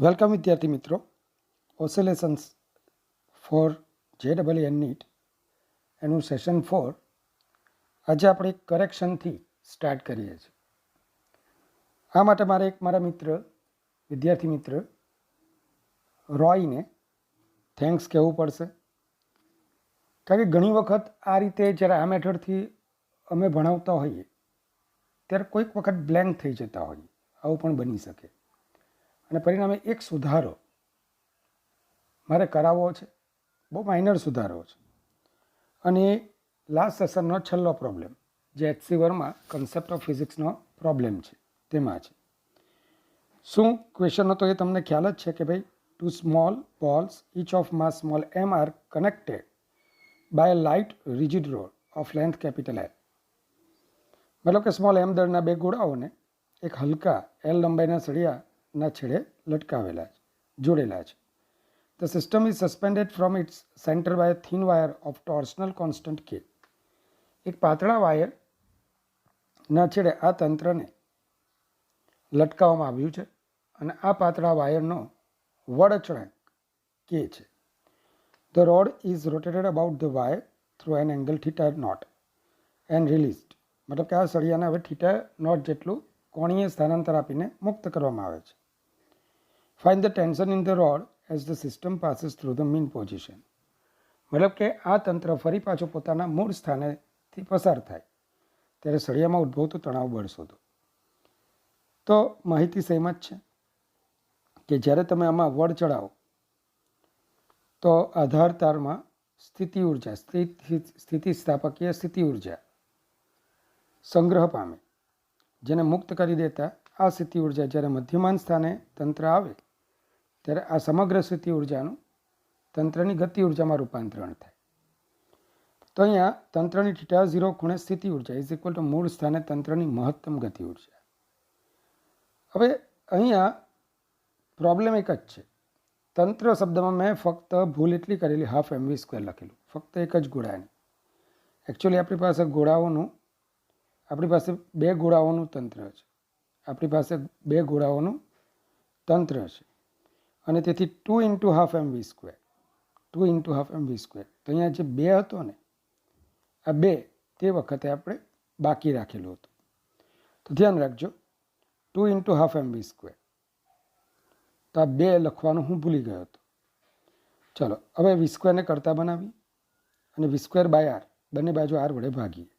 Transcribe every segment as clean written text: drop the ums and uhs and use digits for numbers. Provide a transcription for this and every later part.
Welcome વિદ્યાર્થી મિત્રો. Oscillations four JEE NEET એનું સેશન 4 આજે આપણે એક કરેક્શનથી સ્ટાર્ટ કરીએ છીએ. આ માટે મારે મારા વિદ્યાર્થી મિત્ર રોયને થેન્ક્સ કહેવું પડશે, કારણ કે ઘણી વખત આ રીતે જ્યારે આ મેથડથી અમે ભણાવતા હોઈએ ત્યારે કોઈક વખત બ્લેન્ક થઈ જતા હોઈએ, આવું પણ બની શકે અને પરિણામે એક સુધારો મારે કરાવવો છે. બહુ માઇનર સુધારો છે અને લાસ્ટ સેશનનો છેલ્લો પ્રોબ્લેમ જે HC વર્મા કન્સેપ્ટ ઓફ ફિઝિક્સનો પ્રોબ્લેમ છે તેમાં છે. શું ક્વેશ્ચન હતો એ તમને ખ્યાલ જ છે કે ભાઈ, two small balls each of mass small m are connected by a light rigid rod of length capital L. મતલબ કે સ્મોલ m દળના બે ગોળાઓને એક હલકા L લંબાઈના સળિયાના છેડે લટકાવેલા છે, જોડેલા છે. The system is suspended from its center by a thin wire of torsional constant K. એક પાતળા વાયરના છેડે આ તંત્રને લટકાવવામાં આવ્યું છે અને આ પાતળા વાયરનો વળચળાંક K છે. The rod is rotated about the wire through an angle theta naught and released. મતલબ કે આ સળિયાને હવે થીટા નોટ જેટલું કોણીય સ્થાનાંતર આપીને મુક્ત કરવામાં આવે છે. Find the tension in the rod as the system passes through the mean position. મતલબ કે આ તંત્ર ફરી પાછું પોતાના મૂળ સ્થાનેથી પસાર થાય ત્યારે સળિયામાં ઉદ્ભવતું તણાવ બળ શોધો. તો માહિતી સેમ જ છે કે જ્યારે તમે આમાં વળ ચડાવો તો આધાર તારમાં સ્થિતિ ઉર્જા, સ્થિતિસ્થાપકીય સ્થિતિ ઉર્જા સંગ્રહ પામે, જેને મુક્ત કરી દેતા આ સ્થિતિ ઉર્જા જ્યારે મધ્યમાન સ્થાને તંત્ર આવે ત્યારે આ સમગ્ર સ્થિતિ ઉર્જાનું તંત્રની ગતિ ઉર્જામાં રૂપાંતરણ થાય. તો અહીંયા તંત્રની θ0 ખૂણે સ્થિતિ ઉર્જા ઇઝ ઇક્વલ ટુ મૂળ સ્થાને તંત્રની મહત્તમ ગતિ ઉર્જા. હવે અહીંયા પ્રોબ્લેમ એક જ છે. તંત્ર શબ્દમાં મેં ફક્ત ભૂલ એટલી કરેલી હાફ mv² લખેલું, ફક્ત એક જ ગોળાની. એકચ્યુઅલી આપણી પાસે બે ગોળાઓનું તંત્ર છે, આપણી પાસે બે ગોળાઓનું તંત્ર છે અને તેથી 2 × હાફ mv². તો અહીંયા જે બે હતો ને, આ બે તે વખતે આપણે બાકી રાખેલું હતું. તો ધ્યાન રાખજો, 2 × હાફ mv². તો આ બે લખવાનું હું ભૂલી ગયો હતો. ચલો હવે v² ને કરતા બનાવી અને v²/r બંને બાજુ r વડે ભાગીએ.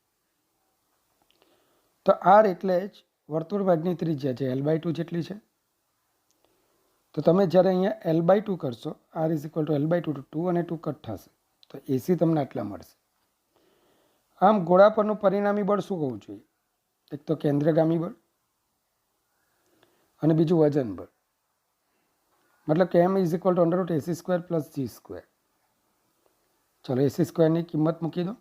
તો r એટલે જ વર્તુળ ભાગની ત્રિજ્યા જે L/2 જેટલી છે. તો તમે જ્યારે અહીંયા L/2 કરશો, r is equal two L/2 તો 2 અને 2 કટ થશે, તો AC તમને આટલા મળશે. આમ ગોળા પરનું પરિણામી બળ શું હોવું જોઈએ? એક તો કેન્દ્રગામી બળ અને બીજું વજન બળ. મતલબ કે m is equal two √AC² + g². ચલો AC² ની કિંમત મૂકી દો.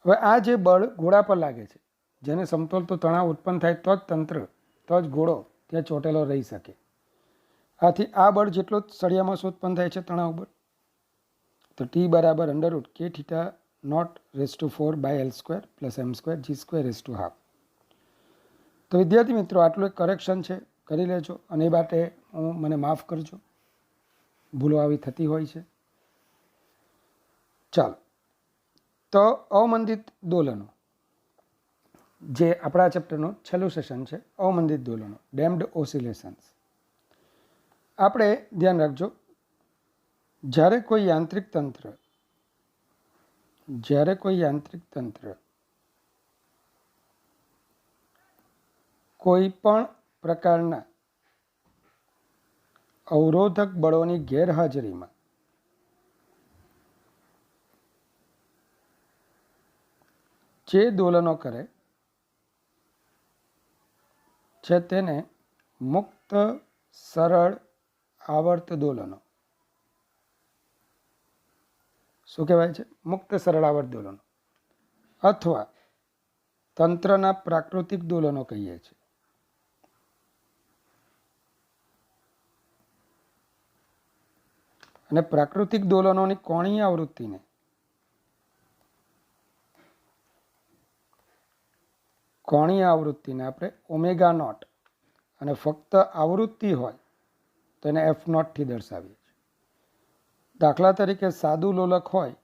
હવે આ જે બળ ગોળા પર લાગે છે, જેને સમતોલતો તણાવ ઉત્પન્ન થાય તો જ ગોળો ત્યાં ચોટેલો રહી શકે. આથી આ બળ જેટલું જ સળિયામાં ઉત્પન્ન થાય છે તણાવ બળ. તો T = √kθ0(4/L² + m² g²²². તો વિદ્યાર્થી મિત્રો, આટલું એક કરેક્શન છે, કરી લેજો અને એ માટે મને માફ કરજો, ભૂલો આવી થતી હોય છે. ચાલો, તો અવમંદિત દોલનો જે આપણા ચેપ્ટરનું છેલ્લું સેશન છે, અવમંદિત દોલનો, ડેમ્ડ ઓસિલેશન્સ. આપણે ધ્યાન રાખજો, જ્યારે કોઈ યાંત્રિક તંત્ર કોઈ પણ પ્રકારના અવરોધક બળોની ગેરહાજરીમાં જે દોલનો કરે છે તેને મુક્ત સરળ આવર્ત દોલનો શું કહેવાય છે? મુક્ત સરળ આવર્ત દોલનો અથવા તંત્રના પ્રાકૃતિક દોલનો કહીએ છીએ. અને પ્રાકૃતિક દોલનોની કોણીય આવૃત્તિને આપણે ω0 અને ફક્ત આવૃત્તિ હોય તો એને એફ નોટથી દર્શાવીએ છીએ. દાખલા તરીકે સાદું લોલક હોય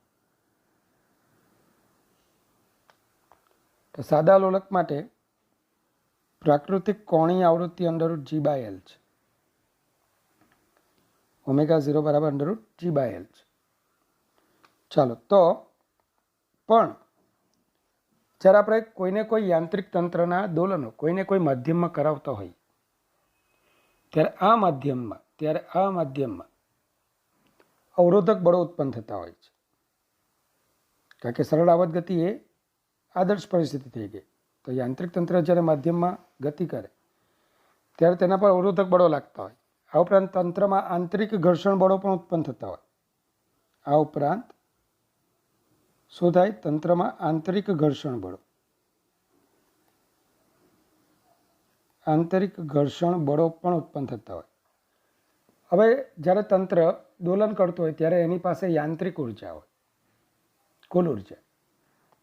તો સાદા લોલક માટે પ્રાકૃતિક કોણીય આવૃત્તિ √g/l છે. ω0 બરાબર √g/l છે. ચાલો, તો પણ જ્યારે આપણે કોઈને કોઈ યાંત્રિક તંત્રના દોલનો કોઈને કોઈ માધ્યમમાં કરાવતા હોય ત્યારે આ માધ્યમમાં અવરોધક બળો ઉત્પન્ન થતા હોય છે. કારણ કે સરળ આવત ગતિ એ આદર્શ પરિસ્થિતિ થઈ ગઈ. તો યાંત્રિક તંત્ર જ્યારે માધ્યમમાં ગતિ કરે ત્યારે તેના પર અવરોધક બળો લાગતા હોય. આ ઉપરાંત તંત્રમાં આંતરિક ઘર્ષણ બળો પણ ઉત્પન્ન થતા હોય. આ ઉપરાંત શું થાય? તંત્રમાં આંતરિક ઘર્ષણ બળો પણ ઉત્પન્ન થતા હોય. હવે જ્યારે તંત્ર દોલન કરતું હોય ત્યારે એની પાસે યાંત્રિક ઉર્જા હોય, કુલ ઉર્જા.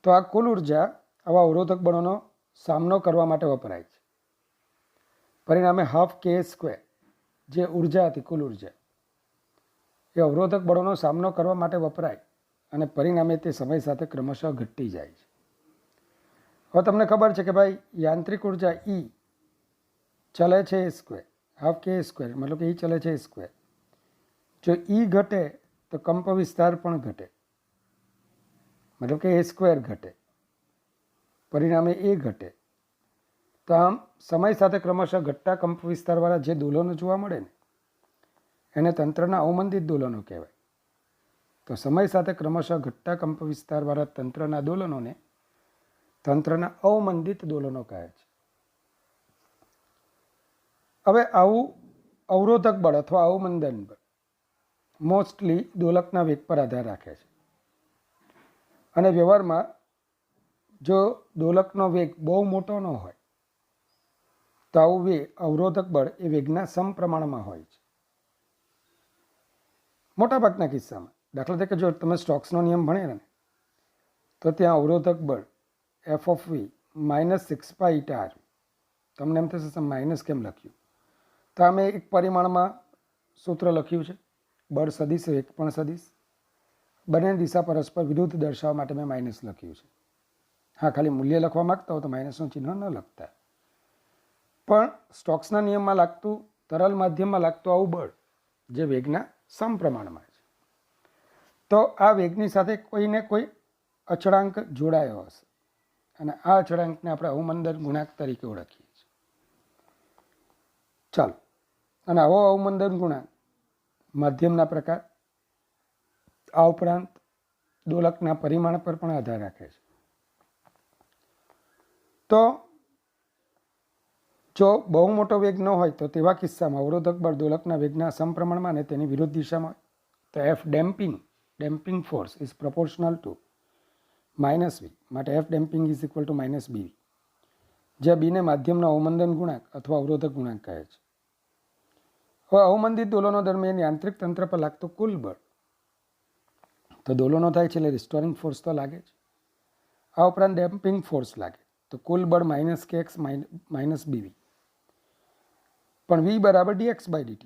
તો આ કુલ ઉર્જા આવા અવરોધક બળોનો સામનો કરવા માટે વપરાય છે. પરિણામે 12k², જે ઉર્જા હતી, કુલ ઉર્જા, એ અવરોધક બળોનો સામનો કરવા માટે વપરાય અને પરિણામે તે સમય સાથે ક્રમશઃ ઘટતી જાય છે. હવે તમને ખબર છે કે ભાઈ યાંત્રિક ઉર્જા E ચલે છે a², 12k², મતલબ કે E ચલે છે a². જો E ઘટે તો કંપ વિસ્તાર પણ ઘટે, મતલબ કે a² ઘટે, પરિણામે A ઘટે. તો આમ સમય સાથે ક્રમશઃ ઘટતા કંપ વિસ્તારવાળા જે દોલનો જોવા મળે ને એને તંત્રના અવમંદિત દોલનો કહેવાય. તો સમય સાથે ક્રમશઃ ઘટતા કંપ વિસ્તારવાળા તંત્રના દોલનોને તંત્રના અવમંદિત દોલનો કહે છે. હવે આવું અવરોધક બળ અથવા અવમંદન બળ મોસ્ટલી દોલકના વેગ પર આધાર રાખે છે. અને વ્યવહારમાં જો દોલકનો વેગ બહુ મોટો ન હોય તો આવું અવરોધક બળ એ વેગના સમપ્રમાણમાં હોય છે. મોટાભાગના કિસ્સામાં, દાખલા તરીકે જો તમે સ્ટોક્સનો નિયમ ભણ્યા ને તો ત્યાં અવરોધક બળ F of V -6π/r. તમને એમ થશે માઇનસ કેમ લખ્યું? તો અમે એક પરિમાણમાં સૂત્ર લખ્યું છે, બળ સદિશ, વેગ પણ સદિશ, બંને દિશા પરસ્પર વિરુદ્ધ દર્શાવવા માટે મેં માઇનસ લખ્યું છે. હા, ખાલી મૂલ્ય લખવા માગતા હો તો માઇનસનું ચિહ્ન ન લખતા. પણ સ્ટોક્સના નિયમમાં લાગતું, તરલ માધ્યમમાં લાગતું આવું બળ જે વેગના સમપ્રમાણમાં છે, તો આ વેગની સાથે કોઈને કોઈ અચળાંક જોડાયો હશે અને આ અચળાંકને આપણે અવમંદન ગુણાંક તરીકે ઓળખીએ છીએ. ચાલો, અને આવો અવમંદન ગુણાંક માધ્યમના પ્રકાર, આ ઉપરાંત દોલકના પરિમાણ પર પણ આધાર રાખે છે. તો જો બહુ મોટો વેગ ન હોય તો તેવા કિસ્સામાં અવરોધક બળ દોલકના વેગના સમપ્રમાણમાં અને તેની વિરુદ્ધ દિશામાં હોય તો F damping force is proportional two -V, માટે F damping is equal two -BV, જ્યાં બીને માધ્યમનો અવમંદન ગુણાંક અથવા અવરોધક ગુણાંક કહે છે. હવે અવમંદિત દોલનો દરમિયાન યાંત્રિક તંત્ર પર લાગતું કુલ બળ, તો દોલનો થાય છે એટલે રિસ્ટોરિંગ ફોર્સ તો લાગે જ. આ ઉપરાંત ડેમ્પિંગ ફોર્સ લાગે તો કુલ બળ -kx -BV, પણ V બરાબર dx/dt,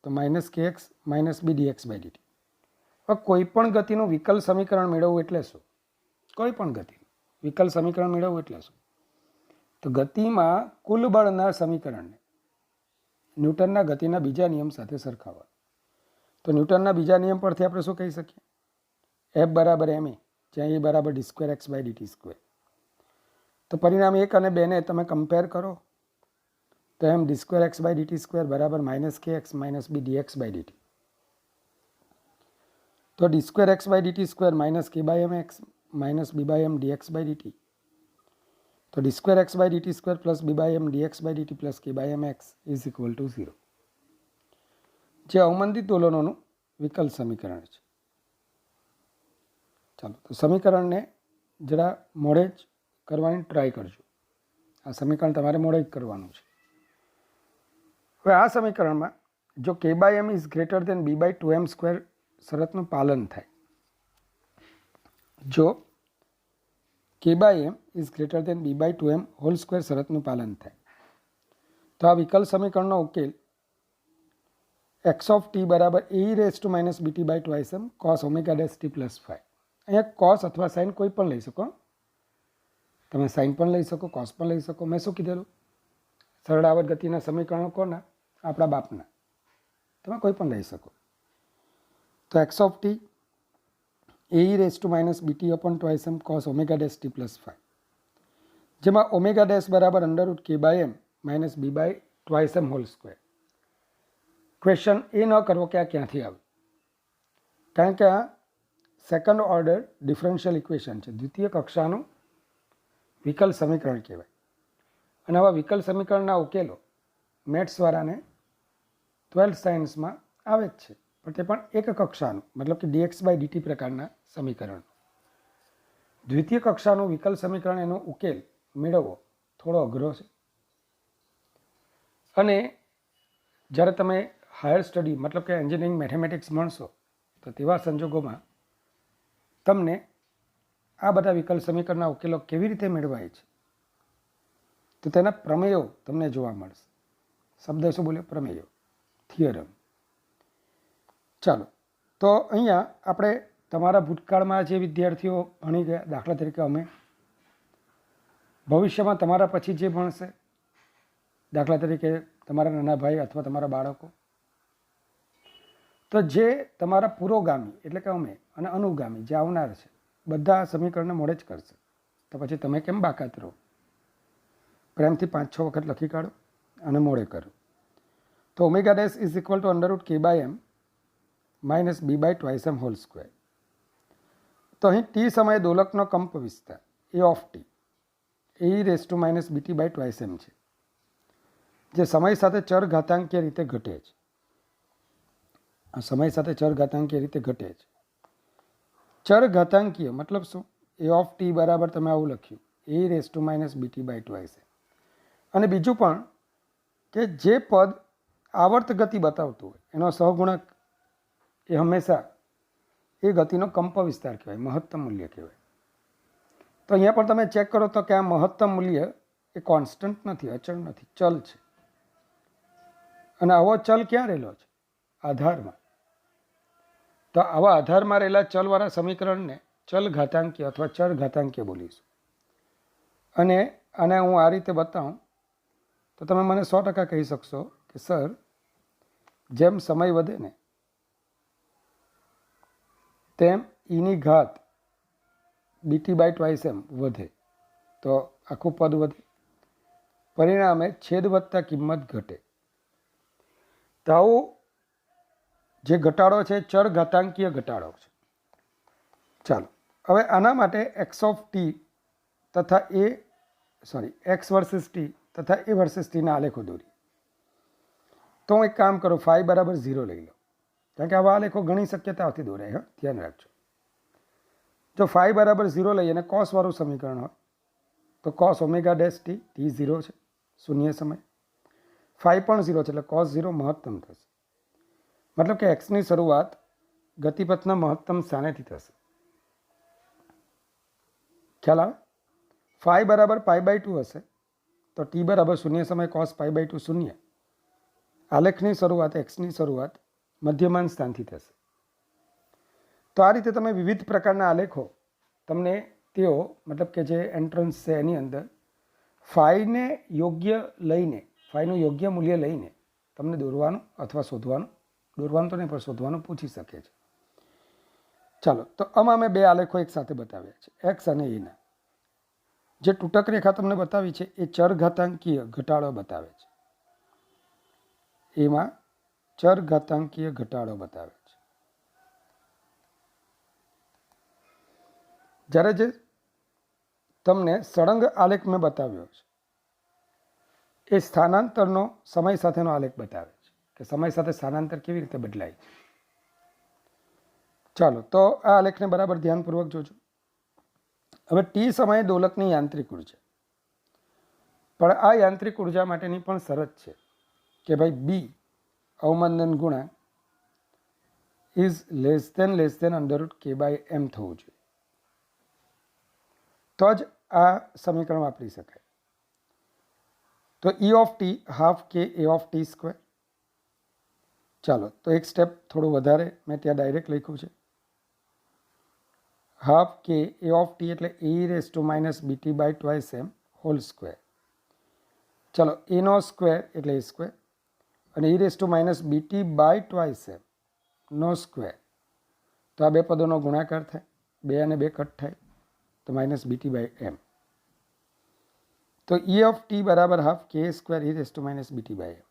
તો -kx -B dx/dt. હવે કોઈ પણ ગતિનું વિકલ સમીકરણ મેળવવું એટલે શું? કોઈ પણ ગતિનું વિકલ સમીકરણ મેળવવું એટલે શું? તો ગતિમાં કુલ બળના સમીકરણને ન્યૂટનના ગતિના બીજા નિયમ સાથે સરખાવવા. તો ન્યૂટનના બીજા નિયમ પરથી આપણે શું કહી શકીએ? F બરાબર ma, જ્યાં E બરાબર d²x/dt². તો પરિણામ 1 અને 2 ને તમે કમ્પેર કરો તો એમ d²x/dt² બરાબર -kx -B dx/dt. તો d²x/dt² -k/mx -B/m dx/dt. તો d²x/dt² plus B/m dx/dt plus k/mx is equal to 0, જે અવમંદિત દોલનોનું વિકલ સમીકરણ છે. ચાલો, તો સમીકરણને જરા મોડે જ કરવાની ટ્રાય કરજો. આ સમીકરણ તમારે મોડે જ કરવાનું છે. હવે આ સમીકરણમાં જો k/m is greater than B/2m² શરતનું પાલન થાય, જો k/m is greater than B/2m² શરતનું પાલન થાય, તો આ વિકલ સમીકરણનો ઉકેલ एक्स ऑफ टी बराबर A raise to minus bt by twice m cos omega dash t plus 5. અહીંયા કોસ અથવા સાઇન કોઈ પણ લઈ શકો, તમે સાઇન પણ લઈ શકો, કોસ પણ લઈ શકો. મેં શું કીધેલું? સરળ આવર્ત ગતિના સમીકરણો કોના? આપણા બાપના. તમે કોઈ પણ લઈ શકો. તો x of t A raise to minus bt upon twice m cos omega dash t plus 5, જેમાં ઓમેગા ડેશ બરાબર under root k by m minus b by twice m whole square. Question એ ન કરવો કે આ ક્યાંથી આવે, કારણ કે આ સેકન્ડ ઓર્ડર ડિફરન્શિયલ ઇક્વેશન છે, દ્વિતીય કક્ષાનું વિકલ સમીકરણ કહેવાય. અને આવા વિકલ સમીકરણના ઉકેલો મેથ્સવાળાને 12th સાયન્સમાં આવે જ છે, પણ તે પણ એક કક્ષાનું, મતલબ કે dx બાય dt પ્રકારના સમીકરણ. દ્વિતીય કક્ષાનું વિકલ સમીકરણ, એનો ઉકેલ મેળવવો થોડો અઘરો છે. અને જ્યારે તમે હાયર સ્ટડી મતલબ કે એન્જિનિયરિંગ મેથેમેટિક્સ ભણશો તો તેવા સંજોગોમાં તમને આ બધા વિકલ સમીકરણના ઉકેલો કેવી રીતે મેળવાય છે તો તેના પ્રમેયો તમને જોવા મળશે. શબ્દ શું બોલ્યો? પ્રમેયો, થિયરમ. ચાલો, તો અહીંયા આપણે તમારા ભૂતકાળમાં જે વિદ્યાર્થીઓ ભણી ગયા, દાખલા તરીકે અમે, ભવિષ્યમાં તમારા પછી જે ભણશે, દાખલા તરીકે તમારા નાના ભાઈ અથવા તમારા બાળકો, તો જે તમારા પુરોગામી એટલે કે અમે અને અનુગામી જે આવનાર છે, બધા સમીકરણને મોડે જ કરશે. તો પછી તમે કેમ બાકાત રહો? પ્રેમથી 5-6 વખત લખી કાઢો અને મોડે કરો. તો omega dash is equal to under root k by m minus b by twice m whole square. તો અહીં ટી સમયે દોલકનો કંપ વિસ્તાર એ of t A raise to minus BT by twice m છે, જે સમય સાથે ચર ઘાતાંકીય રીતે ઘટે છે. સમય સાથે ચર ઘાતાંકીય રીતે ઘટે છે. ચર ઘાતાંકીય મતલબ શું? એ ઓફ ટી બરાબર તમે આવું લખ્યું A raise to minus BT by twice m. અને બીજું પણ કે જે પદ આવર્ત ગતિ બતાવતું હોય એનો સહગુણક એ હંમેશા એ ગતિનો કંપ વિસ્તાર કહેવાય, મહત્તમ મૂલ્ય કહેવાય. તો અહીંયા પણ તમે ચેક કરો તો કે આ મહત્તમ મૂલ્ય એ કોન્સ્ટન્ટ નથી, અચળ નથી, ચલ છે. અને આવો ચલ ક્યાં રહેલો છે? આધારમાં. તો આવા આધારમાં રહેલા ચલવાળા સમીકરણને ચલ ઘાતાંકીય અથવા ચર ઘાતાંકીય બોલીશું. અને આને હું આ રીતે બતાવું તો તમે મને 100% કહી શકશો કે સર, જેમ સમય વધે ને તેમ ઈની ઘાત બીટી બાય ટ્વાઇસ એમ વધે, તો આખું પદ વધે, પરિણામે છેદ વધતા કિંમત ઘટે. તો આવું જે ઘટાડો છે ચર ઘાતાંકીય ઘટાડો છે. ચાલો, હવે આના માટે એક્સ ઓફ ટી તથા એક્સ વર્સિસ ટી તથા એ વર્સિસ ટીના આલેખો દોરી. તો હું એક કામ કરું, ફાઈ બરાબર 0 લઈ લો, કારણ કે આવા આલેખો ઘણી શક્યતાઓથી દોરાય. હા, ધ્યાન રાખજો. જો ફાઈ બરાબર 0 લઈએ અને કોસવાળું સમીકરણ હોય તો cos omega dash T, T 0 છે, શૂન્ય સમય, ફાઈ પણ 0 છે, એટલે કોસ 0 મહત્તમ થશે. મતલબ કે એક્સની શરૂઆત ગતિપથના મહત્તમ સ્થાનેથી થશે. ખ્યાલ આવે? ફાઈ બરાબર પાઈ બાય 2 હશે તો ટી બરાબર શૂન્ય સમય કોસ પાઈ બાય 2 શૂન્ય. આલેખની શરૂઆત, એક્સની શરૂઆત મધ્યમાન સ્થાનથી થશે. તો આ રીતે તમે વિવિધ પ્રકારના આલેખો તમને તેઓ મતલબ કે જે એન્ટ્રન્સ છે એની અંદર ફાઈને યોગ્ય લઈને, ફાઈનું યોગ્ય મૂલ્ય લઈને તમને દોરવાનું અથવા શોધવાનું, દોરવાનું તો નહીં પણ શોધવાનું પૂછી શકે છે. ચાલો, તો આમાં મેં 2 આલેખો એક સાથે બતાવ્યા છે, એક્સ અને એના. જે તૂટક રેખા તમને બતાવી છે એ ચર ઘાતાંકીય ઘટાડો બતાવે છે. એમાં ચર ઘાતાંકીય ઘટાડો બતાવે છે. જ્યારે જે તમને સળંગ આલેખ મેં બતાવ્યો છે એ સ્થાનાંતરનો સમય સાથેનો આલેખ બતાવે છે કે સમય સાથે સ્થાનાંતર કેવી રીતે બદલાય છે. ચાલો, તો આ આલેખને બરાબર ધ્યાનપૂર્વક જોજો. હવે ટી સમયે દોલકની યાંત્રિક ઉર્જા, પણ આ યાંત્રિક ઉર્જા માટેની પણ શરત છે કે ભાઈ બી અવમંદન ગુણાંક is less than under root k by એમ થવું જોઈએ, તો જ આ સમીકરણ વાપરી શકાય. તો ઈ ઓફ ટી હાફ કે એ ઓફ ટી સ્ક્વેર, ચાલો તો એક સ્ટેપ થોડું વધારે મેં ત્યાં ડાયરેક્ટ લખ્યું છે. હાફ કે એ ઓફ ટી એટલે A raise to minus BT by twice m whole square. ચાલો એનો સ્ક્વેર એટલે એ સ્ક્વેર અને A raise to minus BT by twice m નો સ્ક્વેર. તો આ બે પદોનો ગુણાકાર થાય, 2 અને 2 કટ થાય તો માઇનસ બીટી બાય એમ. તો એ ઓફ ટી બરાબર half k square a raise to minus BT by m.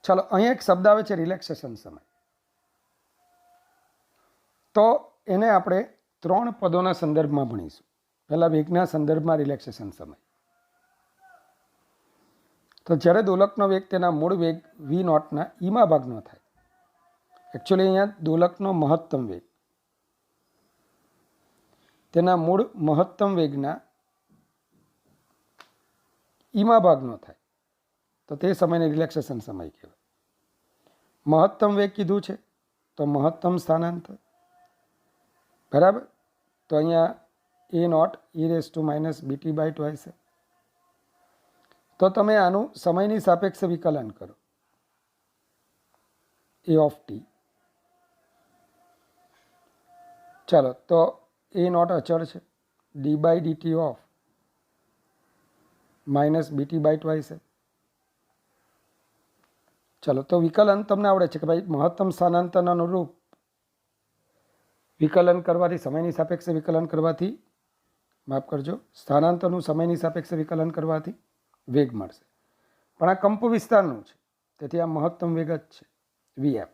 ચાલો અહીંયા એક શબ્દ આવે છે રિલેક્સેશન સમય. તો એને આપણે 3 પદોના સંદર્ભમાં ભણીશું. પહેલાં વેગના સંદર્ભમાં રિલેક્સેશન સમય. તો જ્યારે દોલકનો વેગ તેના મૂળ વેગ વી નોટના ઈમાં ભાગનો થાય. એકચ્યુઅલી અહીંયા દોલકનો મહત્તમ વેગ તેના મૂળ મહત્તમ વેગના ઈમાં ભાગનો થાય તો તે સમયને રિલેક્સેશન સમય કહેવાય. મહત્તમ વેગ કીધું છે તો મહત્તમ સ્થાનાંતર બરાબર. તો અહીંયા A naught e raise to minus BT by twice. તો તમે આનું સમયની સાપેક્ષે વિકલન કરો. A of t. ચાલો તો એ નોટ અચળ છે, d by dt of minus BT by twice. ચલો તો વિકલન તમને આવડે છે કે ભાઈ મહત્તમ સ્થાનાંતરને અનુરૂપ વિકલન કરવાથી, સમયની સાપેક્ષે વિકલન કરવાથી, માફ કરજો, સ્થાનાંતરનું સમયની સાપેક્ષે વિકલન કરવાથી વેગ મળશે. પણ આ કંપ વિસ્તારનું છે તેથી આ મહત્તમ વેગ જ છે વીએમ.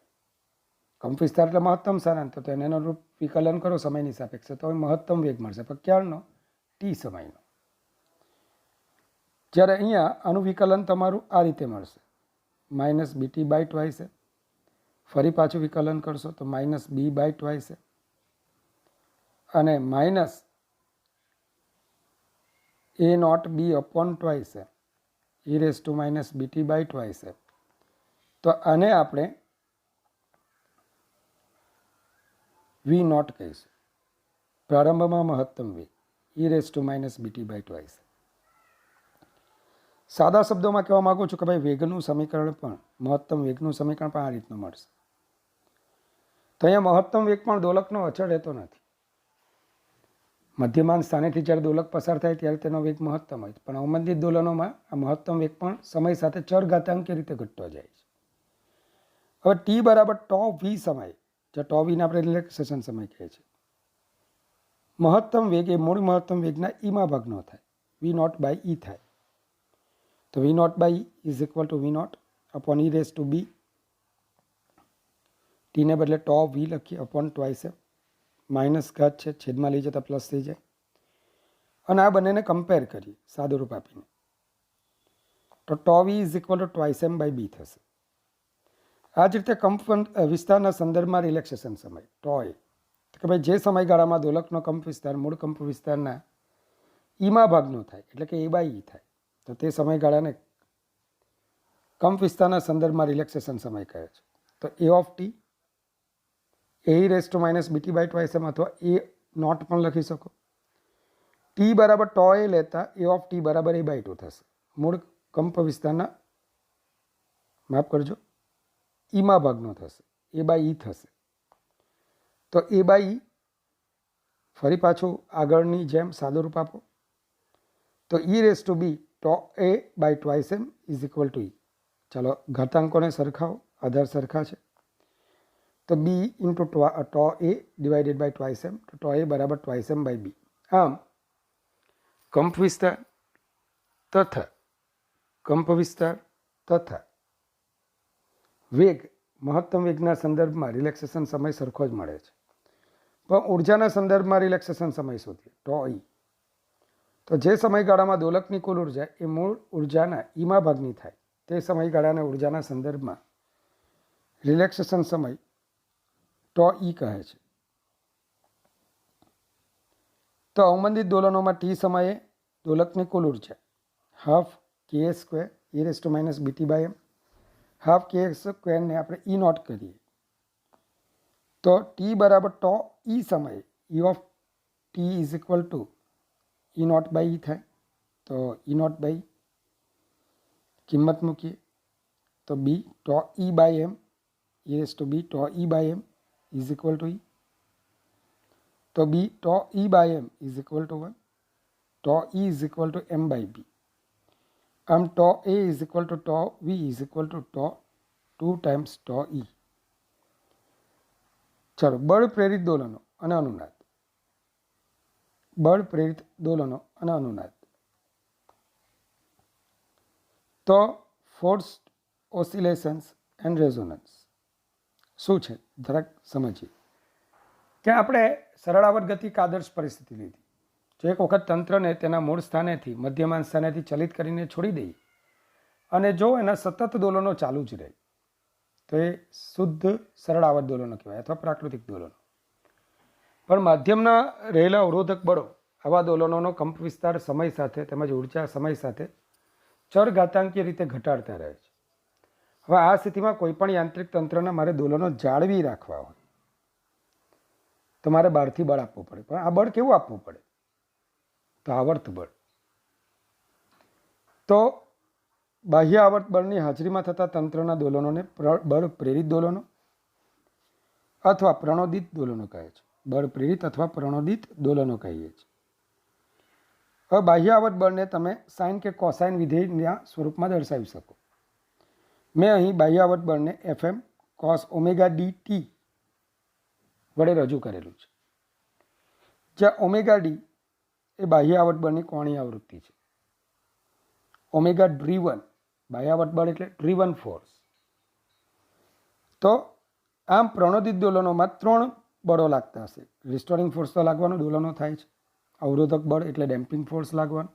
કંપ વિસ્તાર એટલે મહત્તમ સ્થાનાંતર, તો એને અનુરૂપ વિકલન કરો સમયની સાપેક્ષે તો મહત્તમ વેગ મળશે. પણ ક્યારનો? ટી સમયનો. જ્યારે અહીંયા આનું વિકલન તમારું આ રીતે મળશે, માઇનસ બીટી બાય ટ્વાઇસ. ફરી પાછું વિકલન કરશો તો માઇનસ બી બાય ટ્વાઇસ અને minus a naught b upon twice e raise to minus BT by twice. તો આને આપણે વી નોટ કહીશું, પ્રારંભમાં મહત્તમ વેગ e raise to minus BT by twice. સાદા શબ્દોમાં કહેવા માગું છું કે ભાઈ વેગનું સમીકરણ પણ, મહત્તમ વેગનું સમીકરણ પણ આ રીતનું મળશે. તો અહીંયા મહત્તમ વેગ પણ દોલકનો અચળ રહેતો નથી. મધ્યમાન સ્થાનેથી જ્યારે દોલક પસાર થાય ત્યારે તેનો વેગ મહત્તમ હોય, પણ અવમંદિત દોલનોમાં આ મહત્તમ વેગ પણ સમય સાથે ચરઘાતાંકીય રીતે ઘટતો જાય છે. હવે ટી બરાબર ટો વી સમય, જે ટો વીને આપણે રિલેક્સેશન સમય કહે છે, મહત્તમ વેગ એ મૂળ મહત્તમ વેગના ઈમાં ભાગનો થાય, વી નોટ બાય ઈ થાય. તો v naught by is equal to v naught upon e raise to b. ટીને બદલે ટો વી લખીએ અપોન ટ્વાઇસ. માઇનસ ઘાત છે, છેદમાં લઈ જતા પ્લસ થઈ જાય. અને આ બંનેને કમ્પેર કરીએ સાદું રૂપ આપીને તો tau v is equal to twice m by b થશે. આ જ રીતે કંપ વિસ્તારના સંદર્ભમાં રિલેક્સેશન સમય ટો એ કે ભાઈ જે સમયગાળામાં દોલકનો કંપ વિસ્તાર મૂળ કંપ વિસ્તારના ઈમાં ભાગનો થાય એટલે કે એ બાય ઈ થાય તો તે સમયગાળાને કંપ વિસ્તારના સંદર્ભમાં રિલેક્સેશન સમય કહે છે. તો એ of t A raise to minus BT by twice m અથવા એ નોટ પણ લખી શકો. ટી બરાબર ટો એ લેતા એ ઓફ ટી બરાબર એ બાય ટુ થશે. મૂળ કંપ વિસ્તારના, માફ કરજો, ઈમાં ભાગનો થશે, એ બાય ઈ થશે. તો એ બાય ઈ ફરી પાછું આગળની જેમ સાદું રૂપ આપો તો e raise to b tau A by twice m is equal to e. ચાલો ઘાતાંકોને સરખાવો, આધાર સરખા છે તો b into tau A divided by twice m, તો ટો એ બરાબર ટ્વાઇસ એમ બાય બી. આમ કંપ વિસ્તાર તથા વેગ, મહત્તમ વેગના સંદર્ભમાં રિલેક્સેશન સમય સરખો જ મળે છે. પણ ઉર્જાના સંદર્ભમાં રિલેક્સેશન સમય શોધીએ ટો ઈ. તો જે સમયગાળામાં દોલકની કુલ ઉર્જા એ મૂળ ઉર્જાના ઈમાં ભાગની થાય તે સમયગાળાના ઉર્જાના સંદર્ભમાં રિલેક્સેશન સમય ટો ઈ કહે છે. તો અવમંદિત દોલનોમાં ટી સમયે દોલકની કુલ ઉર્જા half k square e raise to minus BT by m, half k સ્ક્વેરને આપણે ઈ નોટ કરીએ તો ટી બરાબર ટો ઈ સમયે e of t is equal to e naught by e થાય. તો ઈ નોટ બાય કિંમત મૂકીએ તો b tau e by m e raise to b tau e by m is equal to e. તો b tau e by m is equal to 1. Tau e is equal to m by b. આમ tau A is equal to tau v is equal to tau 2 times ટો ઈ. ચાલો, બળ પ્રેરિત દોલનો અને અનુનાદ. બળ પ્રેરિત દોલનો અને અનુનાદ. તો ફોર્સ્ડ ઓસિલેશન્સ એન્ડ રેઝોનન્સ શું છે જરાક સમજીએ. કે આપણે સરળ આવર્ત ગતિ આદર્શ પરિસ્થિતિ લીધી. જો એક વખત તંત્રને તેના મૂળ સ્થાનેથી મધ્યમાન સ્થાનેથી ચલિત કરીને છોડી દઈએ અને જો એના સતત દોલનો ચાલુ જ રહે તો એ શુદ્ધ સરળ આવર્ત દોલનો કહેવાય અથવા પ્રાકૃતિક દોલનો. પણ માધ્યમના રહેલા અવરોધક બળો આવા દોલનોનો કંપ વિસ્તાર સમય સાથે તેમજ ઉર્જા સમય સાથે ચરઘાતાંકીય રીતે ઘટાડતા રહે છે. હવે આ સ્થિતિમાં કોઈ પણ યાંત્રિક તંત્રના મારે દોલનો જાળવી રાખવા હોય તો મારે બહારથી બળ આપવું પડે. પણ આ બળ કેવું આપવું પડે? તો આવર્ત બળ. તો બાહ્ય આવર્ત બળની હાજરીમાં થતા તંત્રના દોલનોને બળ પ્રેરિત દોલનો અથવા પ્રણોદિત દોલનો કહે છે. બળ પ્રેરિત અથવા પ્રણોદિત દોલનો કહીએ છીએ. હવે બાહ્ય આવર્ત બળને તમે સાઇન કે કોસાઇન વિધેયના સ્વરૂપમાં દર્શાવી શકો. મેં અહીં બાહ્ય આવર્ત બળને FM cos omega D T વડે રજૂ કરેલું છે, જ્યાં ઓમેગા ડી એ બાહ્ય આવર્ત બળની કોણીય આવૃત્તિ છે. ઓમેગા ડ્રીવન, બાહ્ય આવર્ત બળ એટલે ડ્રીવન ફોર્સ. તો આમ પ્રણોદિત દોલનોમાં 3 બળો લાગતા હશે. રિસ્ટોરિંગ ફોર્સ તો લાગવાનું, દોલનો થાય છે. અવરોધક બળ એટલે ડેમ્પિંગ ફોર્સ લાગવાનું.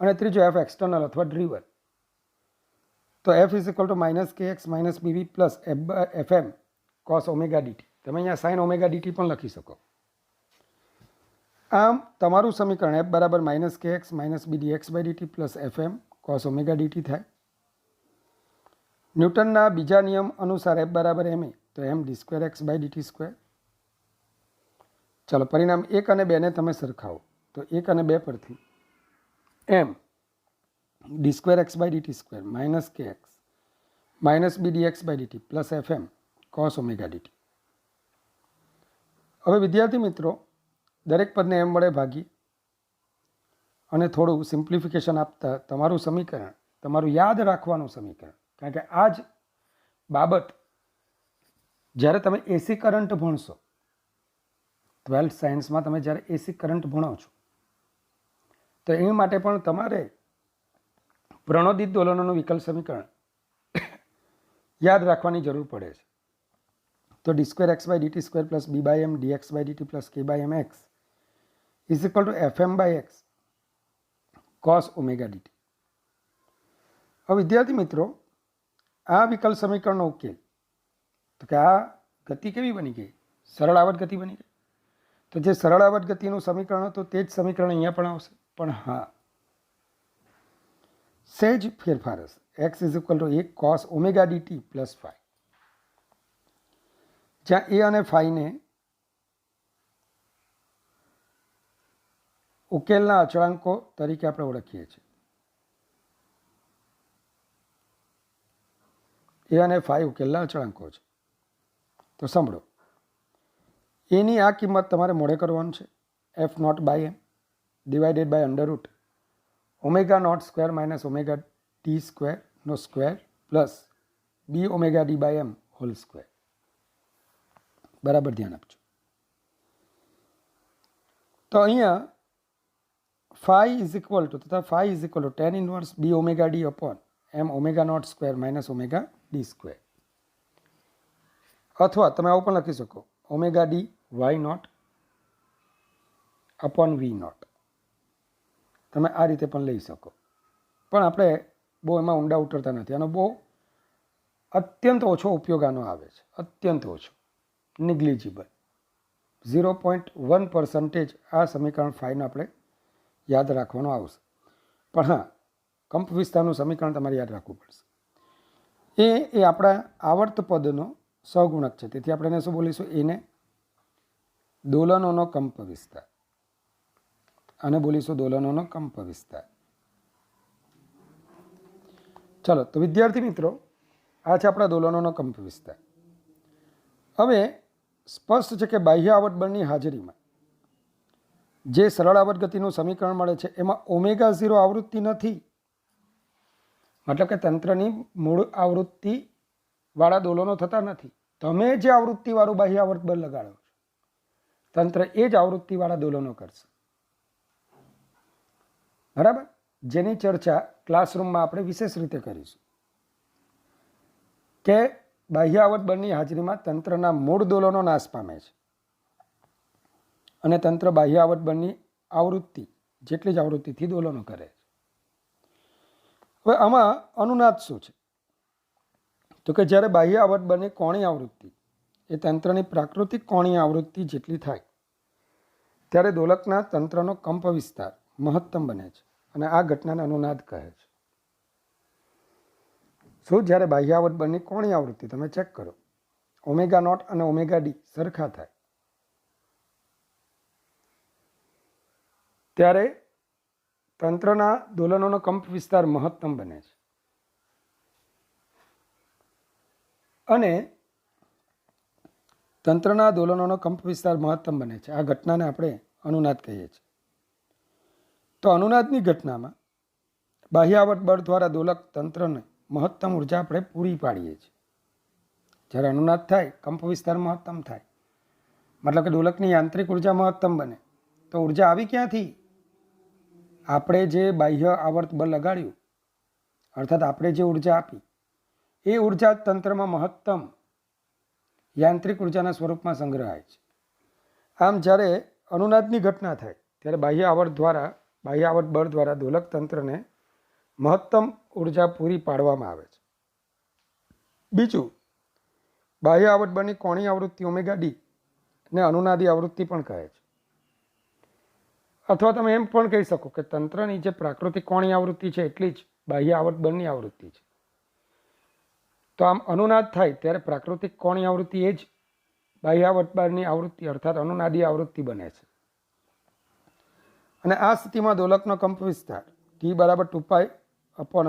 અને ત્રીજો એફ એક્સટર્નલ અથવા ડ્રીવન. તો F is equal to minus k x minus bv plus FM cos omega dt. તમે અહીંયા સાઇન ઓમેગા ડીટી પણ લખી શકો. આમ તમારું સમીકરણ એફ બરાબર minus k x minus b d x by DT plus FM cos omega d t થાય. ન્યૂટનના બીજા નિયમ અનુસાર એફ બરાબર એમ એ તો m d square x by DT square. ચાલો, પરિણામ 1 અને 2 ને તમે સરખાવો તો 1 અને 2 પરથી m d square x by DT square minus k x minus b d x by DT plus FM cos omega dt. હવે વિદ્યાર્થી મિત્રો, દરેક પદને એમ વડે ભાગી અને થોડું સિમ્પ્લિફિકેશન આપતા તમારું સમીકરણ, તમારું યાદ રાખવાનું સમીકરણ, કારણ કે આ જ બાબત જ્યારે તમે એસી કરંટ ભણશો, 12th સાયન્સમાં તમે જ્યારે એસી કરંટ ભણો છો તો એ માટે પણ તમારે પ્રણોદિત દોલનોનું વિકલ સમીકરણ યાદ રાખવાની જરૂર પડે છે. તો d square x by DT square plus b by m d x by DT plus k by m x is equal to FM by x cos omega dt. હવે વિદ્યાર્થી મિત્રો, આ વિકલ સમીકરણનો ઉકેલ તો કે આ ગતિ કેવી બની ગઈ? સરળ આવર્ત ગતિ બની ગઈ. તો જે સરળ આવર્ત ગતિનું સમીકરણ હતું તે જ સમીકરણ અહીંયા પણ આવશે. પણ હા, સહેજ ફેરફાર હશે. X is equal to 1 cos omega d t plus phi, જ્યાં એ અને ફાઈને ઉકેલના અચળાંકો તરીકે આપણે ઓળખીએ છીએ. એ અને ફાઈ ઉકેલના અચળાંકો છે. તો સાંભળો, એની આ કિંમત તમારે મોડે કરવાનું છે. F naught by m divided by under root omega naught square minus omega t સ્ક્વેરનો square plus b omega d by m whole square. બરાબર ધ્યાન આપજો. તો અહીંયા ફાઈ ઇઝ ઇક્વલ ટુ તથા phi is equal to tan inverse b omega d upon m omega naught square minus omega d square. અથવા તમે આવું પણ લખી શકો, omega d y naught upon v naught. તમે આ રીતે પણ લઈ શકો. પણ આપણે બહુ એમાં ઊંડા ઉતરતા નથી. આનો બહુ અત્યંત ઓછો ઉપયોગ આનો આવે છે, અત્યંત ઓછો, નિગ્લિજિબલ. 0.1% આ સમીકરણ ફાઈનું આપણે યાદ રાખવાનું આવશે. પણ હા, કંપ વિસ્તારનું સમીકરણ તમારે યાદ રાખવું પડશે. એ આપણા આવર્ત પદનો સહગુણક છે. તેથી આપણે એને શું બોલીશું? એને દોલનોનો કંપ વિસ્તાર. અને બોલીશું દોલનોનો કંપ વિસ્તાર. ચલો, તો વિદ્યાર્થી મિત્રો, આ છે આપણા દોલનોનો કંપ વિસ્તાર. હવે સ્પષ્ટ છે કે બાહ્ય આવર્ત બળની હાજરીમાં જે સરળ આવર્ત ગતિનું સમીકરણ મળે છે એમાં ઓમેગા 0 આવૃત્તિ નથી. મતલબ કે તંત્રની મૂળ આવૃત્તિવાળા દોલનો થતા નથી. તમે જે આવૃત્તિવાળું બાહ્ય આવર્ત બળ લગાડો છો તંત્ર એ જ આવૃત્તિવાળા દોલનો કરશે. બરાબર, જેની ચર્ચા ક્લાસરૂમમાં આપણે વિશેષ રીતે કરીશું કે બાહ્ય આવર્ત બળની હાજરીમાં તંત્રના મૂળ દોલનો નાશ પામે છે અને તંત્ર બાહ્ય આવર્ત બળની આવૃત્તિ જેટલી જ આવૃત્તિથી દોલનો કરે છે. હવે આમાં અનુનાદ શું છે? તો કે જ્યારે બાહ્ય આવર્ત બળની કોણીય આવૃત્તિ એ તંત્રની પ્રાકૃતિક કોણીય આવૃત્તિ જેટલી થાય ત્યારે દોલકના તંત્રનો કંપ વિસ્તાર મહત્તમ બને છે અને આ ઘટનાને અનુનાદ કહે છે. શું? જ્યારે બાહ્ય આવર્ત બળની કોણીય આવૃત્તિ તમે ચેક કરો, ઓમેગા નોટ અને ઓમેગા ડી સરખા થાય ત્યારે તંત્રના દોલનોનો કંપ વિસ્તાર મહત્તમ બને છે અને તંત્રના દોલનોનો કંપ વિસ્તાર મહત્તમ બને છે. આ ઘટનાને આપણે અનુનાદ કહીએ છીએ. તો અનુનાદની ઘટનામાં બાહ્ય આવર્ત બળ દ્વારા દોલક તંત્રને મહત્તમ ઉર્જા આપણે પૂરી પાડીએ છીએ. જ્યારે અનુનાદ થાય કંપ વિસ્તાર મહત્તમ થાય મતલબ કે દોલકની યાંત્રિક ઉર્જા મહત્તમ બને. તો ઉર્જા આવી ક્યાંથી? આપણે જે બાહ્ય આવર્ત બળ લગાડ્યું અર્થાત આપણે જે ઉર્જા આપી એ ઉર્જા તંત્રમાં મહત્તમ યાંત્રિક ઉર્જાના સ્વરૂપમાં સંગ્રહાય છે. આમ જ્યારે અનુનાદની ઘટના થાય ત્યારે બાહ્ય આવર્ત બળ દ્વારા દોલક તંત્રને મહત્તમ ઉર્જા પૂરી પાડવામાં આવે છે. બીજું, બાહ્ય આવર્ત બળની કોણીય આવૃત્તિ ઓમેગા ડી ને અનુનાદી આવૃત્તિ પણ કહે છે. અથવા તમે એમ પણ કહી શકો કે તંત્રની જે પ્રાકૃતિક કોણીય આવૃત્તિ છે એટલી જ બાહ્ય આવર્ત બળની આવૃત્તિ છે. તો આમ અનુનાદ થાય ત્યારે પ્રાકૃતિક કોણીય આવૃત્તિ એ જ બાહ્ય આવર્ત બળની આવૃત્તિ અર્થાત અનુનાદી આવૃત્તિ બને છે. અને આ સ્થિતિમાં દોલકનો કંપ વિસ્તાર ટી બરાબર 2 પાઈ અપોન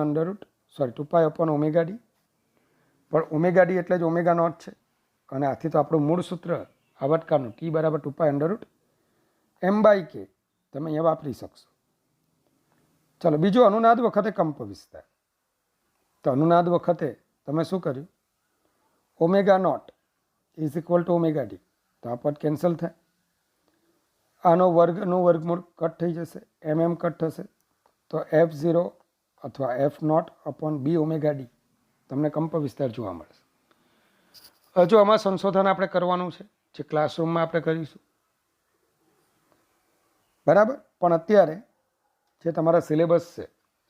ઓમેગા ડી, પણ ઓમેગા ડી એટલે જ ઓમેગા નોટ છે અને આથી તો આપણું મૂળ સૂત્ર આવર્તકાળનું ટી બરાબર 2 પાઈ અંડર રૂટ એમ બાય કે તમે અહીંયા વાપરી શકશો. ચલો, બીજું અનુનાદ વખતે કંપ વિસ્તાર. તો અનુનાદ વખતે તમે શું કર્યું? Omega naught is equal to omega d. તો આ પદ કેન્સલ થાય, આનો વર્ગનું વર્ગમૂળ કટ થઈ જશે, એમ કટ થશે તો F0 અથવા F naught upon b omega d તમને કંપ વિસ્તાર જોવા મળશે. હજુ આમાં સંશોધન આપણે કરવાનું છે જે ક્લાસરૂમમાં આપણે કરીશું. બરાબર, પણ અત્યારે જે તમારા સિલેબસ છે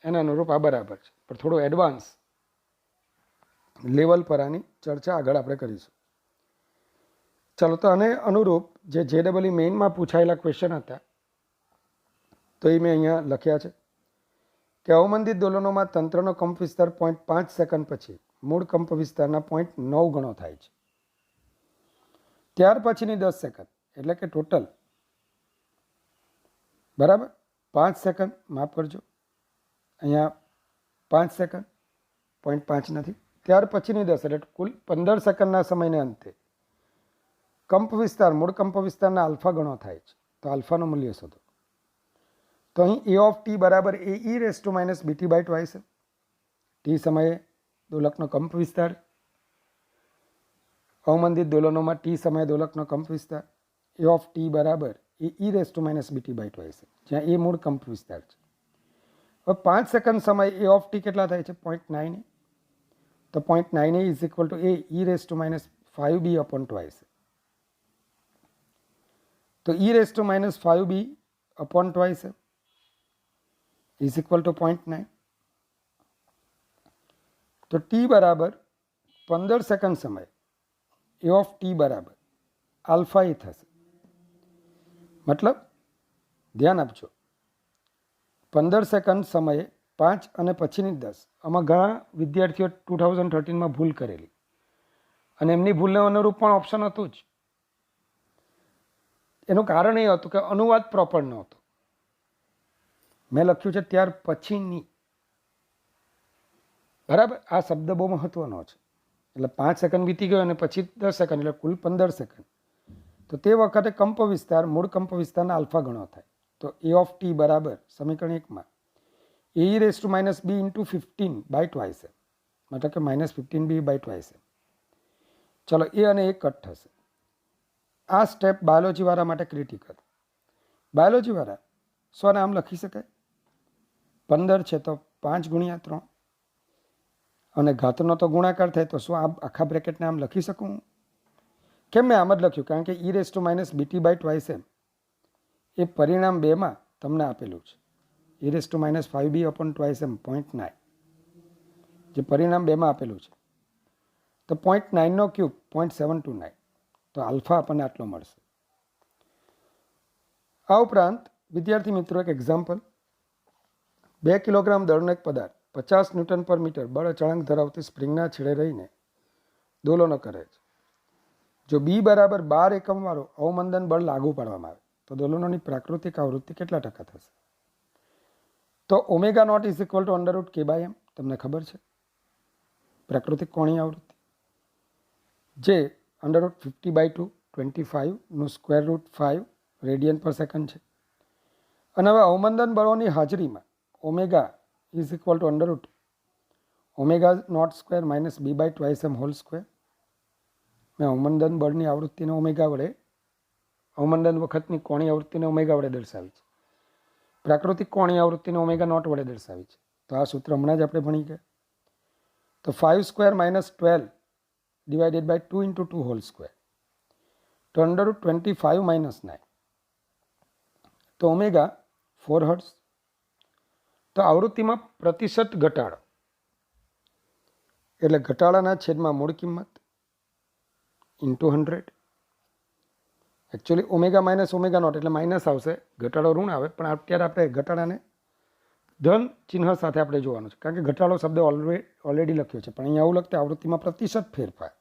એના અનુરૂપ આ બરાબર છે, પણ થોડું એડવાન્સ લેવલ પર આની ચર્ચા આગળ આપણે કરીશું. ચાલો, તો આને અનુરૂપ જે JEE મેઇનમાં પૂછાયેલા ક્વેશ્ચન હતા તો એ મેં અહીંયા લખ્યા છે કે અવમંદિત દોલનોમાં તંત્રનો કંપ વિસ્તાર 0.5 સેકન્ડ પછી મૂળ કંપ વિસ્તારના 0.9 ગણો થાય છે. ત્યાર પછીની 10 સેકન્ડ એટલે કે ટોટલ બરાબર 5 સેકન્ડ, માફ કરજો અહીંયા 5 સેકન્ડ 0.5 નથી, ત્યાર પછીની 10 એટલે કુલ 15 સેકન્ડના સમયને અંતે કંપ વિસ્તાર મૂળ કંપ વિસ્તારના આલ્ફા ગણો થાય છે. તો આલ્ફાનું મૂલ્ય શોધો. તો અહીં A ઓફ ટી બરાબર AE⁻BT/2 છે. ટી સમયે દોલકનો કંપ વિસ્તાર, અવમંદિત દોલનોમાં ટી સમયે દોલકનો કંપ વિસ્તાર A ઓફ ટી બરાબર AE⁻BT/2 છે, જ્યાં એ મૂળ કંપ વિસ્તાર છે. હવે 5 સેકન્ડ સમય A ઓફ ટી કેટલા થાય છે? 0.9. તો 0.9 ઇઝ ઇક્વલ ટુ AE⁻5B/2 છે. તો E⁻5B/2 છે ઇઝ ઇક્વલ ટુ 0.9. તો ટી બરાબર 15 સેકન્ડ સમય A ઓફ ટી બરાબર આલ્ફા એ થશે. મતલબ ધ્યાન આપજો, 15 સેકન્ડ સમયે 5 અને પછીની 10. આમાં ઘણા વિદ્યાર્થીઓ 2013માં ભૂલ કરેલી અને એમની ભૂલને અનુરૂપ પણ ઓપ્શન હતું જ. એનું કારણ એ હતું કે અનુવાદ પ્રોપર નહોતો. મેં લખ્યું છે ત્યાર પછીની. બરાબર, આ શબ્દ બહુ મહત્વનો છે. એટલે 5 સેકન્ડ વીતી ગયો અને પછી 10 સેકન્ડ એટલે કુલ 15 સેકન્ડ. તો તે વખતે કંપ વિસ્તાર મૂળ કંપ વિસ્તારના આલ્ફા ગણો થાય. તો એ ઓફ ટી બરાબર સમીકરણ 1માં e raise to minus b into 15 by twice m, મતલબ કે -15b બાય ટ્વાઇસ એમ. ચલો એ અને એ કટ થશે. આ સ્ટેપ બાયોલોજીવાળા માટે ક્રિટિકલ. બાયોલોજીવાળા શું આમ લખી શકાય? 15 છે તો 5 ગુણ્યા 3 અને ઘાતનો તો ગુણાકાર થાય, તો શું આ આખા બ્રેકેટને આમ લખી શકું? કેમ મેં આમ જ લખ્યું? કારણ કે e raise to minus BT by twice m એ પરિણામ 2માં તમને આપેલું છે. E raise to minus 5b upon twice m 0.9 જે પરિણામ 2માં આપેલું છે. તો 0.9 નો ક્યુબ 0.729, તો આલ્ફા આપણને આટલો મળશે. આ ઉપરાંત વિદ્યાર્થી મિત્રો એક એક્ઝામ્પલ, 2 કિલોગ્રામ દળનો એક પદાર્થ 50 ન્યૂટન પર મીટર બળ અચળાંક ધરાવતી સ્પ્રિંગના છેડે રહીને દોલનો કરે છે. જો બી બરાબર 12 એકમ વાળો અવમંદન બળ લાગુ પાડવામાં આવે તો દોલનોની પ્રાકૃતિક આવૃત્તિ કેટલા ટકા થશે? તો omega naught is equal to under root k by m, તમને ખબર છે પ્રાકૃતિક કોણીય આવૃત્તિ, જે √50/2 25નું સ્ક્વેર રૂટ 5 રેડિયન પર સેકન્ડ છે. અને હવે અવમંદન બળોની હાજરીમાં omega is equal to under root omega naught square minus b by twice m whole square. મેં અવમંદન બળની આવૃત્તિને ઓમેગા વડે, અવમંદન વખતની કોણીય આવૃત્તિને ઓમેગા વડે દર્શાવી છે, પ્રાકૃતિક કોણીય આવૃત્તિને ઓમેગા નોટ વડે દર્શાવી છે. તો આ સૂત્ર હમણાં જ આપણે ભણી ગયા. તો 5² minus 12 divided by 2 into 2 whole square, તો √25 minus 9, તો ઓમેગા 4 હર્ટ્ઝ. તો આવૃત્તિમાં પ્રતિશત ઘટાડો એટલે ઘટાડાના છેદમાં મૂળ કિંમત into 100. Actually omega minus omega naught એટલે માઇનસ આવશે, ઘટાડો ઋણ આવે, પણ અત્યારે આપણે ઘટાડાને ધન ચિહ્ન સાથે આપણે જોવાનું છે, કારણ કે ઘટાડો શબ્દ ઓલરેડી લખ્યો છે, પણ અહીંયા આવું લખતે આવૃત્તિમાં પ્રતિશત ફેરફાર.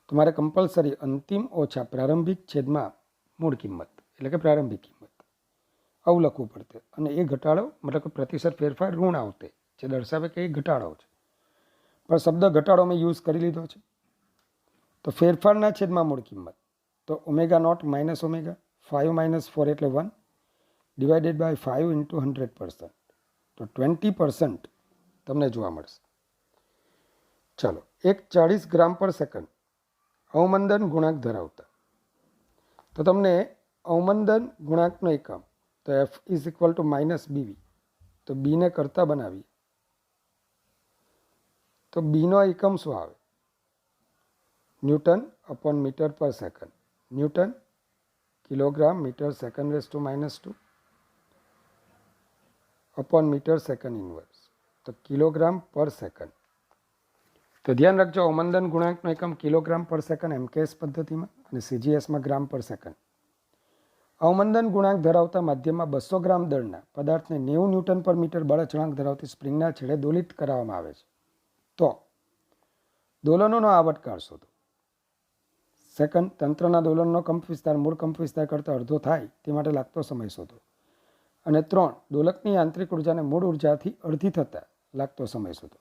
તમારે કમ્પલસરી અંતિમ ઓછા પ્રારંભિક છેદમાં મૂળ કિંમત એટલે કે પ્રારંભિક કિંમત આવું લખવું પડશે. અને એ ઘટાડો મતલબ કે પ્રતિશત ફેરફાર ઋણ આવતે જે દર્શાવે કે એ ઘટાડો છે, પણ શબ્દ ઘટાડો મેં યુઝ કરી લીધો છે. તો ફેરફારના છેદમાં મૂળ કિંમત, તો ઓમેગા નોટ માઇનસ ઓમેગા 5 માઇનસ 4 એટલે 1 ડિવાઇડેડ બાય 5 ઇન્ટુ 100%, તો 20% તમને જોવા મળશે. ચલો, એક 40 ગ્રામ પર સેકન્ડ અવમંદન ગુણાંક ધરાવતા, તો તમને અવમંદન ગુણાંકનો એકમ તો F is equal to minus b v, તો બીને કરતા બનાવીએ તો બીનો એકમ શું આવે? ન્યૂટન અપોન મીટર પર second. Newton kilogram metre second raise to minus 2 upon metre second inverse, તો કિલોગ્રામ પર સેકન્ડ. તો ધ્યાન રાખજો, અવમંદન ગુણાંકનો એકમ કિલોગ્રામ પર સેકન્ડ એમકેએસ પદ્ધતિમાં અને સીજીએસમાં ગ્રામ પર સેકન્ડ. અવમંદન ગુણાંક ધરાવતા માધ્યમમાં 200 ગ્રામ દળના પદાર્થને 90 ન્યૂટન પર મીટર બળ અચળાંક ધરાવતી સ્પ્રિંગના છેડે દોલિત કરવામાં આવે છે. તો દોલનોનો આવર્તકાળ શોધો. સેકન્ડ, તંત્રના દોલનનો કંપ વિસ્તાર મૂળ કંપ વિસ્તાર કરતાં અડધો થાય તે માટે લાગતો સમય શોધો. અને 3, દોલકની આંતરિક ઉર્જાને મૂળ ઉર્જાથી અડધી થતાં લાગતો સમય શોધો.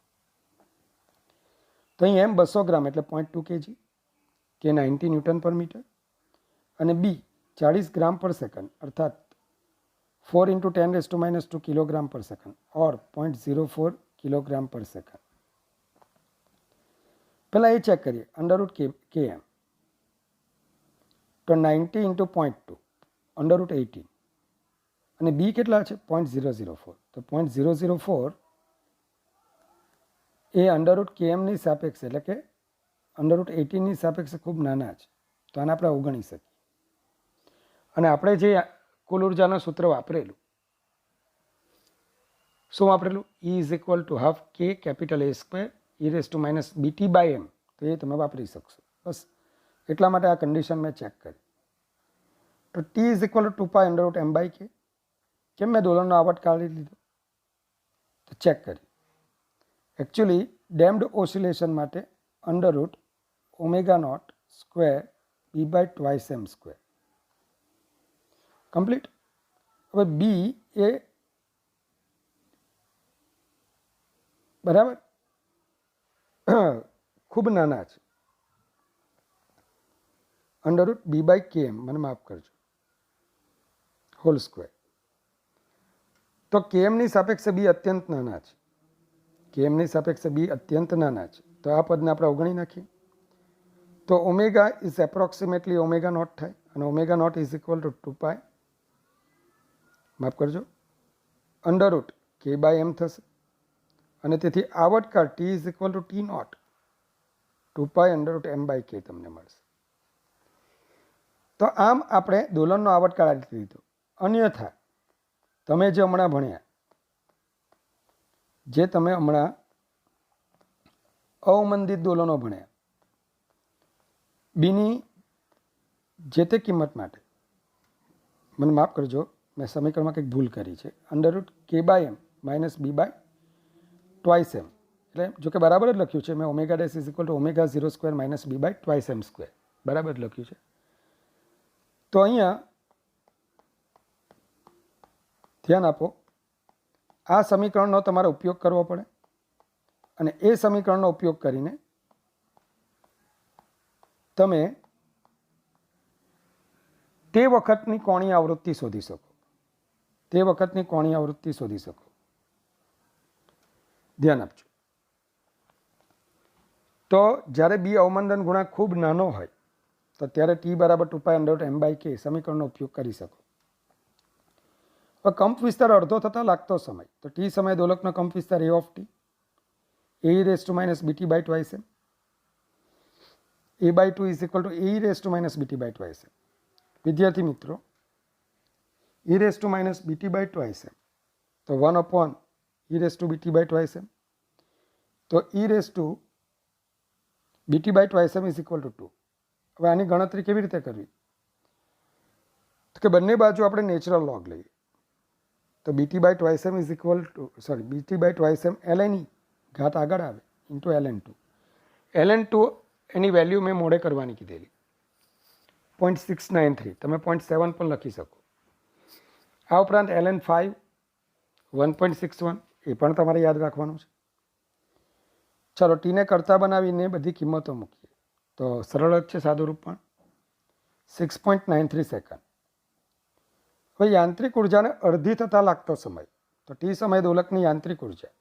તો અહીં એમ 200 ગ્રામ એટલે 0.2 kg કે 90 ન્યૂટન પર મીટર, અને બી 40 ગ્રામ પર સેકન્ડ અર્થાત 4 × 10⁻² કિલોગ્રામ પર સેકન્ડ ઓર 0.04 કિલોગ્રામ પર સેકન્ડ. પહેલાં એ ચેક કરીએ √km, તો 90 × 0.2 √18, અને બી કેટલા છે 0.004, તો 0.004 એ √kmની સાપેક્ષે એટલે કે √18ની સાપેક્ષે ખૂબ નાના છે, તો આને આપણે અવગણી શકીએ. અને આપણે જે કુલ ઉર્જાનું સૂત્ર વાપરેલું, શું વાપરેલું? E is equal to half k capital A square e⁻ BT/m, તો એ તમે વાપરી શકશો. બસ એટલા માટે આ કન્ડિશન મેં ચેક કરી. તો T is equal two 2π √m/k. કેમ મેં દોલનનો આવર્ત કાઢી લીધો? તો ચેક કરી. એકચ્યુઅલી ડેમ્ડ ઓસિલેશન માટે √ω0² b/2m². કમ્પ્લીટ. હવે બી એ બરાબર ખૂબ નાના છે, અંડરરૂટ બી બાય કે એમ, મને માફ કરજો, હોલ સ્ક્વેર. તો કે એમની સાપેક્ષે બી અત્યંત નાના છે, કે એમની સાપેક્ષે બી અત્યંત નાના છે. તો આ પદને આપણે અવગણી નાખીએ. તો omega is approximately omega naught થાય, અને omega naught is equal to 2 pi, માફ કરજો, અંડરરૂટ કે બાય એમ થશે. અને તેથી આવર્તકાળ t is equal to t naught 2 pi under root m by k તમને મળશે. તો આમ આપણે દોલનનો આવર્તકાળ આ રીતે લીધો. અન્યથા તમે જે હમણાં ભણ્યા, અવમંદિત દોલનો ભણ્યા, બીની જે તે કિંમત માટે, મને માફ કરજો, મેં સમીકરણમાં કંઈક ભૂલ કરી છે, under root k by m minus b by twice m, એટલે જો કે બરાબર જ લખ્યું છે મેં, omega dash is equal to omega 0 square minus b by twice m square, બરાબર જ લખ્યું છે. તો અહીંયા ધ્યાન આપો, આ સમીકરણનો તમારે ઉપયોગ કરવો પડે, અને એ સમીકરણનો ઉપયોગ કરીને તમે તે વખતની કોણીય આવૃત્તિ શોધી શકો, ધ્યાન આપજો. તો જ્યારે બી અવમંદન ગુણાંક ખૂબ નાનો હોય તો ત્યારે ટી બરાબર 2 પાય અંડરરૂટ એમ બાય કે સમીકરણનો ઉપયોગ કરી શકો. હવે કંપ વિસ્તાર અડધો થતાં લાગતો સમય, તો ટી સમય દોલકનો કંપ વિસ્તાર એ of t A raise to minus BT by twice m, a by 2 is equal to a raise to minus BT by twice m. વિદ્યાર્થી મિત્રો, e raise to minus BT by twice m, તો 1 upon e raise to BT by twice m, તો e raise to BT by twice m is equal to 2. હવે આની ગણતરી કેવી રીતે કરવી? તો કે બંને બાજુ આપણે નેચરલ લોગ લઈએ, તો b t by twice m is equal to BT by twice m ln ઘાત આગળ આવે ઇન્ટુ ln2 એની વેલ્યુ મેં મોડે કરવાની કીધેલી 0.693, તમે 0.7 પણ લખી શકો. આ ઉપરાંત ln5 1.61 એ પણ તમારે યાદ રાખવાનું છે. ચાલો ટીને કરતા બનાવીને બધી કિંમતો મૂકીએ તો સરળ જ છે, સાદું રૂપ પણ 6.93 સેકન્ડ. હવે યાંત્રિક ઉર્જાને અડધી થતાં લાગતો સમય, તો ટી સમય દોલકની યાંત્રિક ઉર્જા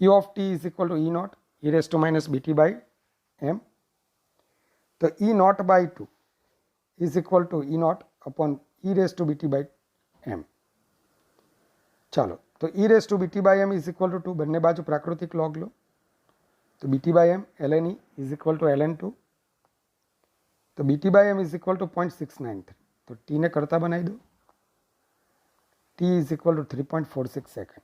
E of t is equal to E naught e raised to minus bt by m. તો E naught by 2 is equal to E naught upon e raised to bt by m. ચાલો, તો e raised to bt by m is equal to 2, બંને બાજુ પ્રાકૃતિક log લો, તો bt by m ln e is equal to ln2, તો bt by m is equal to 0.693, તો t ને કરતા બનાવી દો, t is equal to 3.46 second.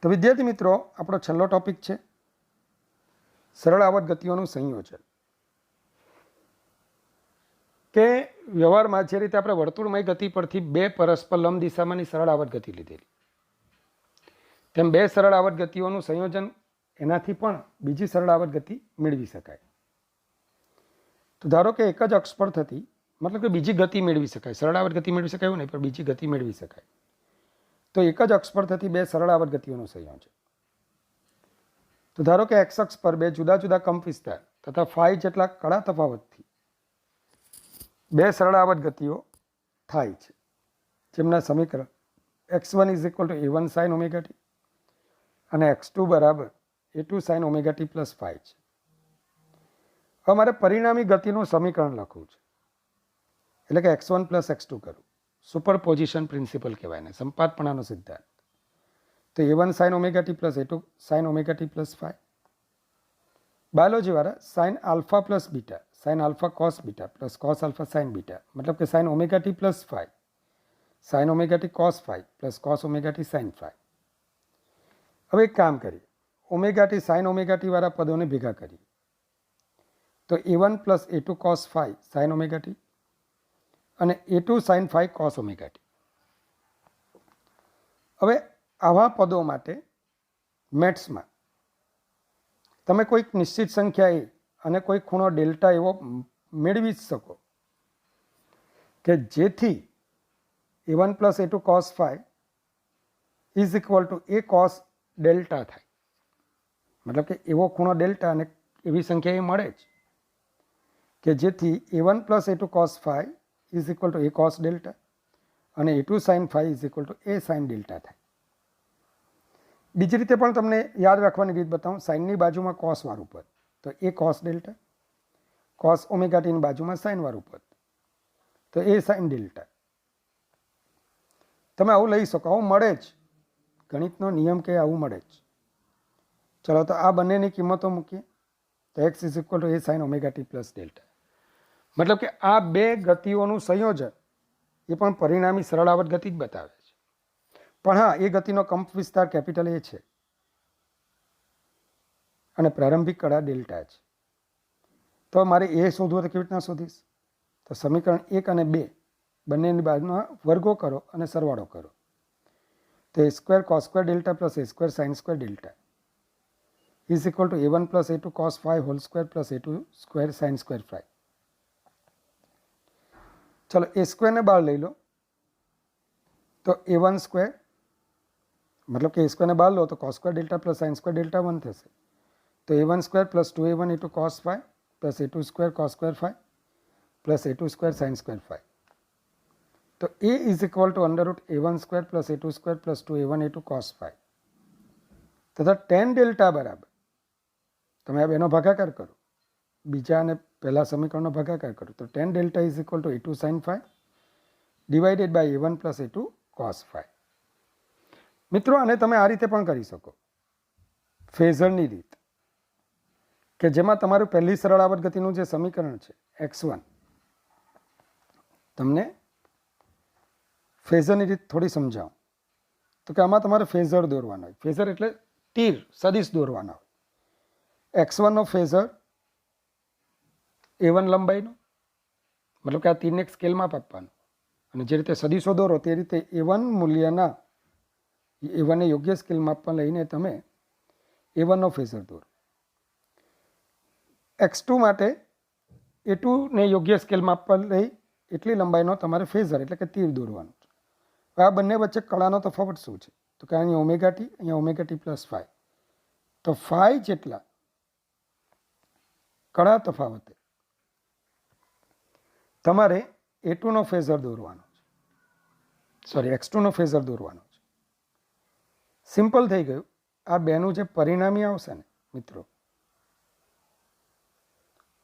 તો વિદ્યાર્થી મિત્રો, આપણો છેલ્લો ટોપિક છે સરળ આવર્ત ગતિઓનું સંયોજન. કે વ્યવહારમાં જે રીતે આપણે વર્તુળમય ગતિ પરથી બે પરસ્પર લંબ દિશામાંની સરળ આવર્ત ગતિ લીધેલી, તેમ બે સરળ આવર્ત ગતિઓનું સંયોજન એનાથી પણ બીજી સરળ આવર્ત ગતિ મેળવી શકાય. તો ધારો કે એક જ અક્ષ પર થતી, મતલબ કે બીજી ગતિ મેળવી શકાય, સરળ આવર્ત ગતિ મેળવી શકાય એવું નહીં, પણ બીજી ગતિ મેળવી શકાય. તો એક જ અક્ષ પર થતી બે સરળ આવર્ત ગતિઓનું સંયોજન. તો ધારો કે એક્સ અક્ષ પર બે જુદા જુદા કંપ વિસ્તાર તથા ફાઈ જેટલા કડા તફાવતથી બે સરળ આવર્ત ગતિઓ થાય છે, જેમના સમીકરણ x1 is equal to a1 sine omega t અને x2 બરાબર a2 sine omega t plus 5 છે. હવે મારે પરિણામી ગતિનું સમીકરણ લખવું છે, એટલે કે x1 પ્લસ x2 કરું, સુપરપોઝિશન પ્રિન્સિપલ કહેવાય ને, સંપાતપણાનો સિદ્ધાંત. તો a1 sine omega t plus a2 sine omega t plus 5. Biology વાળા sine alpha plus beta sine alpha cos beta plus cos alpha sine beta, મતલબ કે sine omega t plus 5 sine omega t cos 5 plus cos omega t sine 5. હવે એક કામ કરીએ, omega t sine omega t વાળા પદોને ભેગા કરીએ, તો a1 plus a2 cos 5 sine omega t અને a2 sign 5 cos omega T. હવે આવા પદો માટે મેથ્સમાં તમે કોઈક નિશ્ચિત સંખ્યા એ અને કોઈ ખૂણો ડેલ્ટા એવો મેળવી જ શકો કે જેથી a1 plus a2 cos 5 is equal to a cos delta થાય. મતલબ કે એવો ખૂણો ડેલ્ટા અને એવી સંખ્યા એ મળે જ કે જેથી a1 plus a2 cos phi is equal to a cos delta અને a2 sin phi is equal to a sin delta થાય. બીજી રીતે પણ તમને યાદ રાખવાની રીત બતાવું. સાઇનની બાજુમાં કોસ વાળું પદ તો એ કોસ ડેલ્ટા, કોસ ઓમેગા ટીની બાજુમાં સાઇન વાળું પદ તો એ સાઇન ડેલ્ટા. તમે આવું લઈ શકો, આવું મળે જ, ગણિતનો નિયમ કે આવું મળે જ. ચલો તો આ બંનેની કિંમતો મૂકીએ તો x is equal to A sine omega t plus delta. મતલબ કે આ બે ગતિઓનું સંયોજન એ પણ પરિણામી સરળ આવર્ત ગતિ જ બતાવે છે. પણ હા, એ ગતિનો કંપ વિસ્તાર કેપિટલ એ છે અને પ્રારંભિક કળા ડેલ્ટા છે. તો મારે એ શોધવું તો કેવી રીતના શોધીશ? તો સમીકરણ 1 અને 2 બંનેની બાજુમાં વર્ગો કરો અને સરવાળો કરો તો a square cos square delta plus a square sine square delta is equal to a1 plus a2 cos phi whole square plus a2 square sine square phi. ચલો એ સ્ક્વેરને બહાર લઈ લો તો a1 સ્ક્વેર, મતલબ કે એ સ્ક્વેરને બહાર લો તો cos square delta plus sine square delta 1 થશે. તો a1 square plus 2a1 a2 cos phi plus a2 square cos square phi plus a2 square sine square phi. તો a is equal to under route a1 square plus a2 square plus 2a1 a2 cos phi તથા tan delta બરાબર, તમે આ બેનો ભાગાકાર કરો, બીજા અને પહેલા સમીકરણનો ભાગાકાર કરો તો tan delta is equal to a2 sin phi divided by a1 plus a2 cos phi. મિત્રો આને તમે આ રીતે પણ કરી શકો, ફેઝરની રીત, કે જેમાં તમારું પહેલી સરળ આવર્ત ગતિનું જે સમીકરણ છે x1, તમને ફેઝરની રીત થોડી સમજાવું તો કે આમાં તમારે ફેઝર દોરવાનો હોય. ફેઝર એટલે તીર સદિશ દોરવાનો હોય. x1 નો ફેઝર a1 લંબાઈનો, મતલબ કે આ તીરને એક સ્કેલ માપ આપવાનું અને જે રીતે સદિશો દોરો તે રીતે a1 મૂલ્યના a1 ને યોગ્ય સ્કેલ માપમાં લઈને તમે a1 નો ફેઝર દોરો. x2 માટે a2 ને યોગ્ય સ્કેલ માપમાં લઈ એટલી લંબાઈનો તમારે ફેઝર એટલે કે તીર દોરવાનું છે. આ બંને વચ્ચે કળાનો તફાવત શું છે? તો કે અહીંયા ઓમેગા ટી, અહીંયા ઓમેગા ટી પ્લસ ફાઈ. તો ફાઈ જેટલા કળા તફાવતે તમારે a2 નો ફેઝર દોરવાનો છે, સોરી x2 નો ફેઝર દોરવાનો છે. સિમ્પલ થઈ ગયું. આ બેનું જે પરિણામી આવશે ને મિત્રો,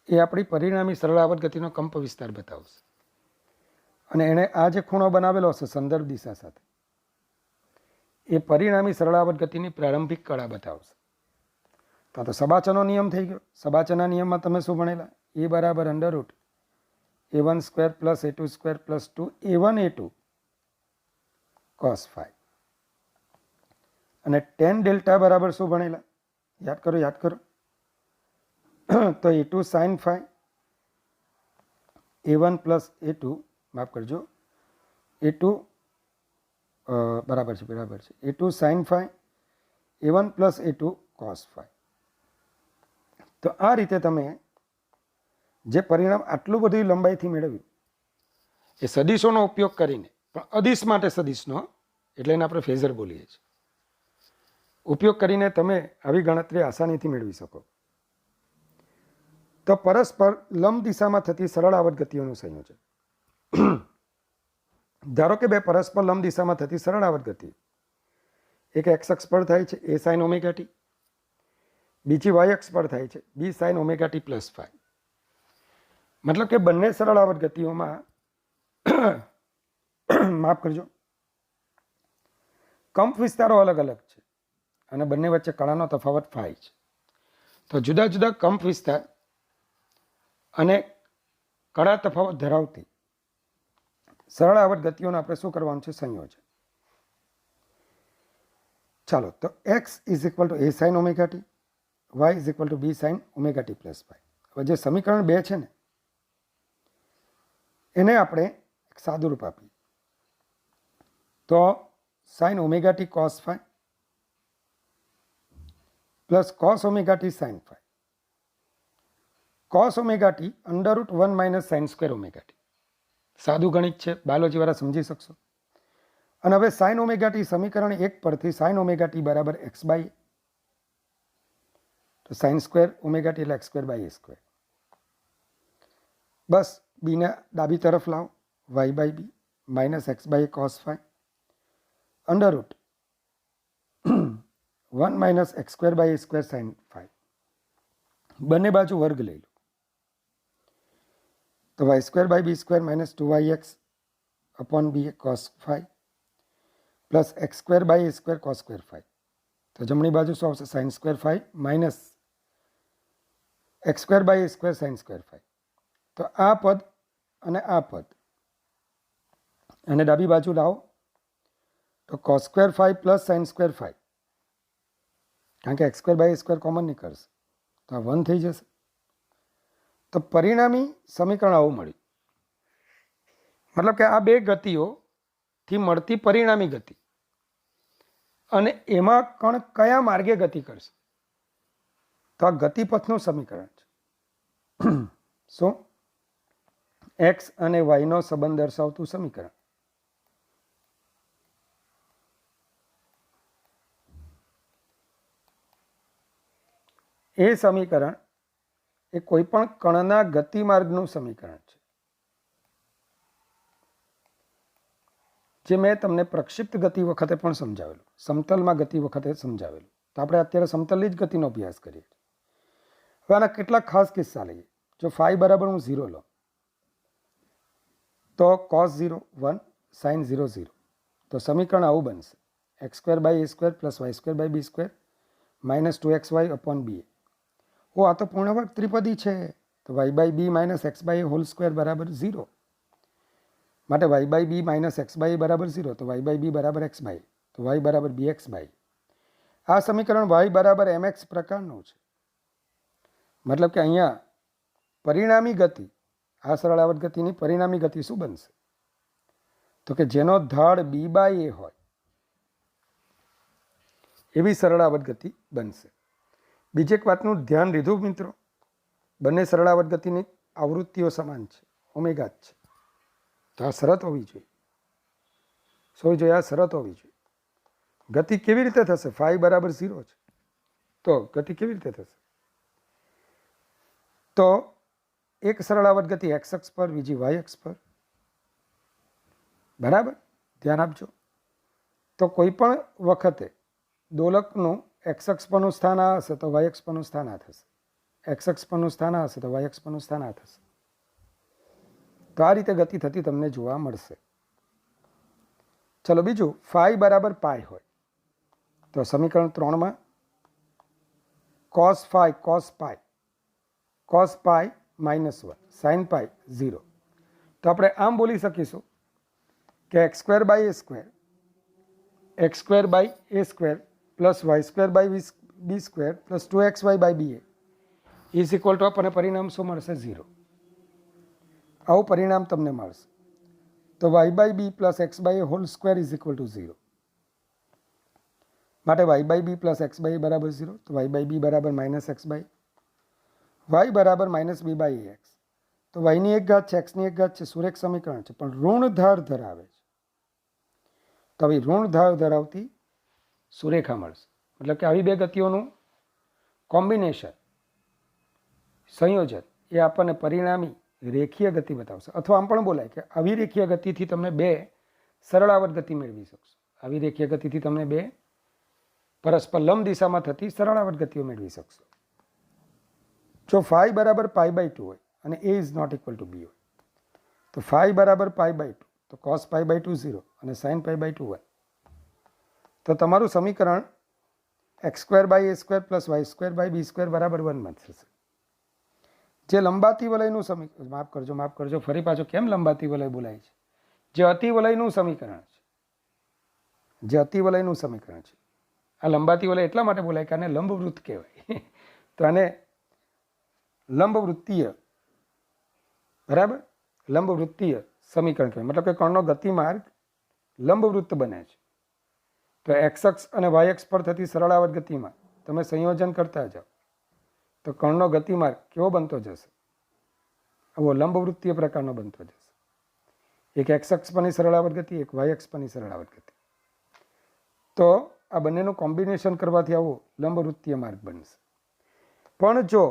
એ આપણી પરિણામી સરળ આવર્ત ગતિનો કંપ વિસ્તાર બતાવશે અને એણે આ જે ખૂણો બનાવેલો હશે સંદર્ભ દિશા સાથે, એ પરિણામી સરળ આવર્ત ગતિની પ્રારંભિક કળા બતાવશે. તો સબાચનો નિયમ થઈ ગયો. સબાચના નિયમમાં તમે શું ભણેલા? એ બરાબર under route a1 square plus a2 square plus 2a1 a2 cos phi. અને tan ડેલ્ટા બરાબર શું ભણેલા? યાદ કરો, યાદ કરો. તો a2 sin phi a1 plus a2, માફ કરજો, a2 બરાબર છે a2 sin phi a1 plus a2 cos phi. તો આ રીતે તમે જે પરિણામ આટલું બધી લંબાઈથી મેળવ્યું એ સદિશોનો ઉપયોગ કરીને, પણ અદિશ માટે સદિશનો, એટલે એને આપણે ફેઝર બોલીએ છીએ, ઉપયોગ કરીને તમે આવી ગણતરી આસાનીથી મેળવી શકો. તો પરસ્પર લંબ દિશામાં થતી સરળ આવર્ત ગતિઓનું સંયોજન. ધારો કે બે પરસ્પર લંબ દિશામાં થતી સરળ આવર્ત ગતિ, એક એક્સ અક્ષ પર થાય છે a sin ઓમેગા ટી, બીજી વાય અક્ષ પર થાય છે b sin omega t plus phi. મતલબ કે બંને સરળ આવર્ત ગતિઓમાં માફ કરજો, કંપ વિસ્તારો અલગ અલગ છે અને બંને વચ્ચે કળાનો તફાવત ફાઈ છે. તો જુદા જુદા કંપ વિસ્તાર અને કળા તફાવત ધરાવતી સરળ આવર્ત ગતિઓને આપણે શું કરવાનું છે? સંયોજન. ચાલો, તો x is equal to a sin omega t, y is equal to b sin omega t plus phi. હવે જે સમીકરણ 2 છે ને એને આપણે એક સાદું રૂપ આપીએ તો sin omega T cos phi plus cos omega T sin phi. cos omega T under root 1 minus sign square omega T. સાદું ગણિત છે, બાયોલોજી વાળા સમજી શકશો. અને હવે sin ઓમેગા ટી સમીકરણ 1 પરથી sin ઓમેગા ટી બરાબર x બાય, તો સાઇન સ્ક્વેર ઓમેગા ટી એટલે x square by a square. બસ બીને ડાબી તરફ લાવો, y by b minus x by cos phi under root 1 minus x square by a square sine phi. બંને બાજુ વર્ગ લઈ લો તો y square by b square minus 2yx upon b cos phi plus x square by a square cos square phi. તો જમણી બાજુ શું આવશે? Sine square phi minus x square by a square sine square phi. તો આ પદ અને આ પદ અને ડાબી બાજુ લાવો તો cos square phi plus sine square phi, કારણ કે x square by a square common નીકળશે તો આ 1 થઈ જશે. તો પરિણામી સમીકરણ આવું મળ્યું. મતલબ કે આ બે ગતિઓથી મળતી પરિણામી ગતિ અને એમાં કણ કયા માર્ગે ગતિ કરશે તો આ ગતિપથનું સમીકરણ છે. શું? એક્સ અને વાયનો સંબંધ દર્શાવતું સમીકરણ. એ સમીકરણ એ કોઈ પણ કણના ગતિમાર્ગનું સમીકરણ છે, જે મેં તમને પ્રક્ષિપ્ત ગતિ વખતે પણ સમજાવેલું, સમતલમાં ગતિ વખતે સમજાવેલું. તો આપણે અત્યારે સમતલની જ ગતિનો અભ્યાસ કરીએ. હવે આના કેટલાક ખાસ કિસ્સા લઈએ. જો ફાઈ બરાબર હું 0 લઉં તો cos 0 1 sin 0 0. તો સમીકરણ આવું બનશે: x square by a square plus y square by b square minus 2xy upon b. ઓ આ તો પૂર્ણવર્ગ ત્રિપદી છે. તો y by b minus x by a whole square બરાબર 0. માટે y by b minus x by a બરાબર 0. તો વાય બાય બી બરાબર એક્સ બાય, તો વાય બરાબર બી એક્સ બાય. આ સમીકરણ વાય બરાબર mx પ્રકારનું છે. મતલબ કે અહીંયા પરિણામી ગતિ, આ સરળ આવર્ત ગતિની પરિણામી ગતિ શું બનશે? તો કે જેનો ઢાળ બી બાય એ હોય એવી સરળ આવર્ત ગતિ બનશે. બીજી એક વાતનું ધ્યાન લીધું મિત્રો, બંને સરળ આવર્ત ગતિની આવૃત્તિઓ સમાન છે, ઓમેગા જ છે. તો આ શરત હોવી જોઈએ. શું હોવી જોઈએ? આ શરત હોવી જોઈએ. ગતિ કેવી રીતે થશે? ફાઈ બરાબર 0 છે તો ગતિ કેવી રીતે થશે? તો એક સરળ આવર્ત ગતિ એક્સ અક્ષ પર, બીજી વાય અક્ષ પર. બરાબર, ધ્યાન આપજો. તો કોઈ પણ વખતે દોલકનું એક્સ અક્ષ પરનું સ્થાન આ હશે તો વાય અક્ષ પરનું સ્થાન આ થશે, એક્સ અક્ષ પરનું સ્થાન આ હશે તો વાય અક્ષ પરનું સ્થાન આ થશે. તો આ રીતે ગતિ થતી તમને જોવા મળશે. ચલો બીજું, ફાઈ બરાબર પાઈ હોય તો સમીકરણ 3માં cos phi cos pi minus 1 sine pi 0. તો આપણે આમ બોલી શકીશું કે x square by a square x square by a square plus y square by b square plus 2xy by b is equal to આપણને પરિણામ શું મળશે? 0. આવું પરિણામ તમને મળશે. તો y by b plus x by a whole square is equal to 0. માટે y by b plus x by બરાબર 0. તો વાય બાય બી બરાબર માઇનસ એક્સ બાય વાય બરાબર માઇનસ બી બાય એક્સ. તો વાયની એક ઘાત છે, એક્સની એક ઘાત છે, સુરેખ સમીકરણ છે, પણ ઋણ ધાર ધરાવે છે. તો હવે ઋણ ધાર ધરાવતી સુરેખા મળશે. મતલબ કે આવી બે ગતિઓનું કોમ્બિનેશન, સંયોજન એ આપણને પરિણામી રેખીય ગતિ બતાવશે. અથવા આમ પણ બોલાય કે આવી રેખીય ગતિથી તમે બે સરળ આવર્ત ગતિ મેળવી શકશો. આવી રેખીય ગતિથી તમે બે પરસ્પર લંબ દિશામાં થતી સરળ આવર્ત ગતિઓ મેળવી શકશો. જો ફાઈ બરાબર પાઈ બાય 2 હોય અને એ ઇઝ નોટ ઇક્વલ ટુ બી હોય તો ફાઈ બરાબર પાઈ બાય 2 તો કોસ પાઈ બાય 2 0 અને સાઇન પાઈ બાય 2 1. તો તમારું સમીકરણ x square by a square plus y square by b square બરાબર 1 થશે. જે લંબાતી વલયનું સમીકરણ, માફ કરજો ફરી પાછો કેમ લંબાતી વલય બોલાય છે? જે અતિવલયનું સમીકરણ છે, જે અતિવલયનું સમીકરણ છે. આ લંબાતી વલય એટલા માટે બોલાય કે આને લંબવૃત્ત કહેવાય. તો આને લંબવૃત્તીય, બરાબર, લંબવૃત્તીય સમીકરણ કહેવાય. મતલબ કે કણનો ગતિમાર્ગ લંબવૃત્ત બને છે. તો એક્સ અક્ષ અને વાય અક્ષ પર થતી સરળ આવર્ત ગતિમાં તમે સંયોજન કરતા જાઓ તો કણનો ગતિમાર્ગ કેવો બનતો જશે? આવો લંબવૃત્તીય પ્રકારનો બનતો જશે. એક એક્સ અક્ષ પરની સરળ આવર્ત ગતિ, એક વાય અક્ષ પરની સરળ આવર્ત ગતિ. તો આ બંનેનું કોમ્બિનેશન કરવાથી આવો લંબવૃત્તીય માર્ગ બનશે. પણ જો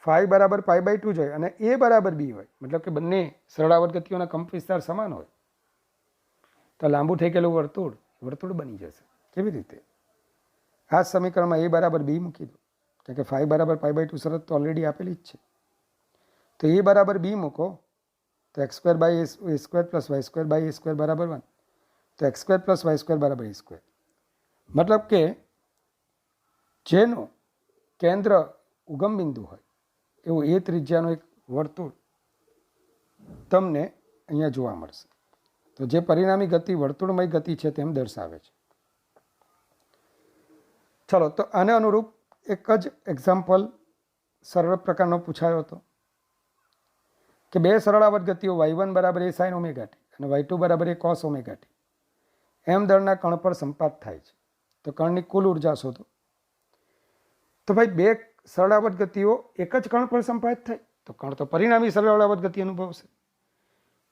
ફાઈ બરાબર પાઈ બાય 2 જોઈએ અને એ બરાબર બી હોય, મતલબ કે બંને સરળાવર્ત ગતિઓના કંપ વિસ્તાર સમાન હોય, તો લાંબુ થઈ ગયેલું વર્તુળ બની જશે. કેવી રીતે? આ સમીકરણમાં એ બરાબર બી મૂકી દો, કારણ કે ફાઈ બરાબર પાઈ બાય 2 શરત તો ઓલરેડી આપેલી જ છે. તો એ બરાબર બી મૂકો તો x square by a square plus y square by a square બરાબર 1. તો x square plus y square બરાબર એ સ્ક્વેર. મતલબ કે જેનું કેન્દ્ર ઉગમ બિંદુ હોય એવું એ ત્રિજ્યાનું એક વર્તુળ તમને અહીંયા જોવા મળશે. તો જે પરિણામી ગતિ વર્તુળમય ગતિ છે તેમ દર્શાવે છે. ચલો, તો આને અનુરૂપ એક જ એક્ઝામ્પલ સરળ પ્રકારનો પૂછાયો હતો કે બે સરળાવર્ત ગતિઓ y1 બરાબર એ સાઇન ઓમેગા ટી અને y2 બરાબર એ કોસ ઓમેગા ટી એમ દળના કણ પર સંપાત થાય છે. તો કણની કુલ ઉર્જા શોધો. તો ભાઈ બે સરળાવર્ત ગતિઓ એક જ કણ પર સંપાત થાય તો કણ તો પરિણામી સરળાવર્ત ગતિ અનુભવશે.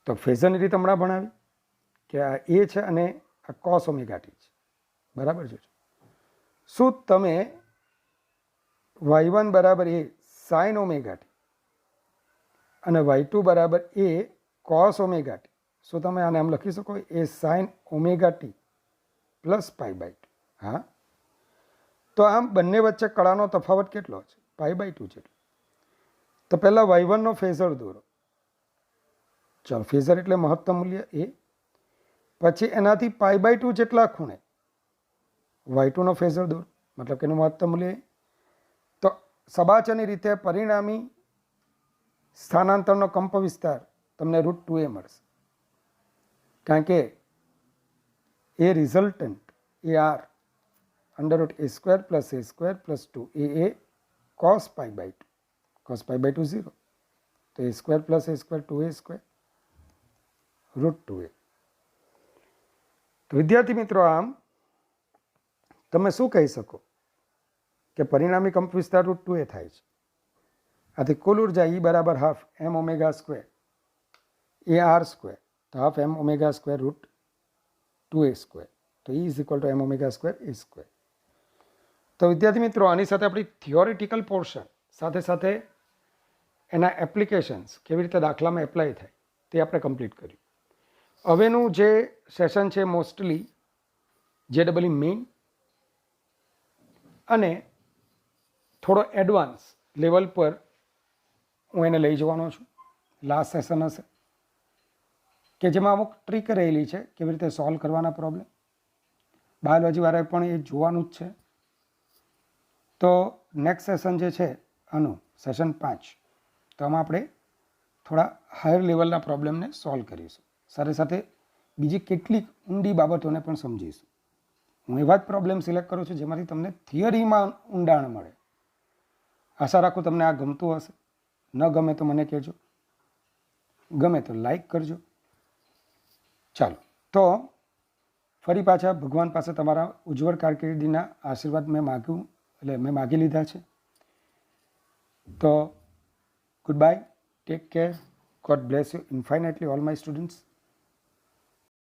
તો ફેઝરની રીત હમણાં ભણાવી કે આ એ છે અને આ કોસ ઓમેગા ટી છે. બરાબર છે. શું તમે y1 બરાબર એ સાઇન ઓમેગા ટી અને y2 બરાબર એ કોસ ઓમેગા ટી, શું તમે આને આમ લખી શકો a sine omega t plus pi by 2? હા. તો આમ બંને વચ્ચે કળાનો તફાવત કેટલો છે? પાઈ બાય 2 જેટલો. તો પહેલાં y1 નો ફેઝર દોરો. ચાલો, ફેઝર એટલે મહત્તમ મૂલ્ય એ. પછી એનાથી પાઈ બાય 2 જેટલા ખૂણે y2 નો ફેઝર દોરો, મતલબ કે એનું મહત્તમ મૂલ્ય એ. તો સબાચરની રીતે પરિણામી સ્થાનાંતરનો કંપ વિસ્તાર તમને √2a મળશે, કારણ કે એ resultant a r √a square plus a square plus 2a cos pi by 2, cos pi by 2 0. તો a square plus a square 2a square √2a. તો વિદ્યાર્થી મિત્રો, આમ તમે શું કહી શકો કે પરિણામી કંપ વિસ્તાર √2a થાય છે. આથી કુલ ઉર્જા E બરાબર half m omega square a r square, તો half m omega square √2a square. તો E is equal to m omega square a square. તો વિદ્યાર્થી મિત્રો, આની સાથે આપણી થિયોરિટિકલ પોર્શન સાથે સાથે એના એપ્લિકેશન્સ કેવી રીતે દાખલામાં એપ્લાય થાય તે આપણે કમ્પ્લીટ કર્યું. હવેનું જે સેશન છે મોસ્ટલી JEE મેઇન અને થોડો એડવાન્સ લેવલ પર હું એને લઈ જવાનો છું. લાસ્ટ સેશન હશે કે જેમાં અમુક ટ્રીક રહેલી છે કેવી રીતે સોલ્વ કરવાના પ્રોબ્લેમ. બાયોલોજીવાળાએ પણ એ જોવાનું જ છે. તો નેક્સ્ટ સેશન જે છે આનું સેશન 5, તો આમાં આપણે થોડા હાયર લેવલના પ્રોબ્લેમને સોલ્વ કરીશું. સાથે સાથે બીજી કેટલીક ઊંડી બાબતોને પણ સમજીશું. હું એવા જ પ્રોબ્લેમ સિલેક્ટ કરું છું જેમાંથી તમને થિયરીમાં ઊંડાણ મળે. આશા રાખું તમને આ ગમતું હશે. ન ગમે તો મને કહેજો, ગમે તો લાઈક કરજો. ચાલો, તો ફરી પાછા ભગવાન પાસે તમારા ઉજ્જવળ કારકિર્દીના આશીર્વાદ મેં માગી લીધા છે. તો goodbye, take care, god bless you infinitely all my students.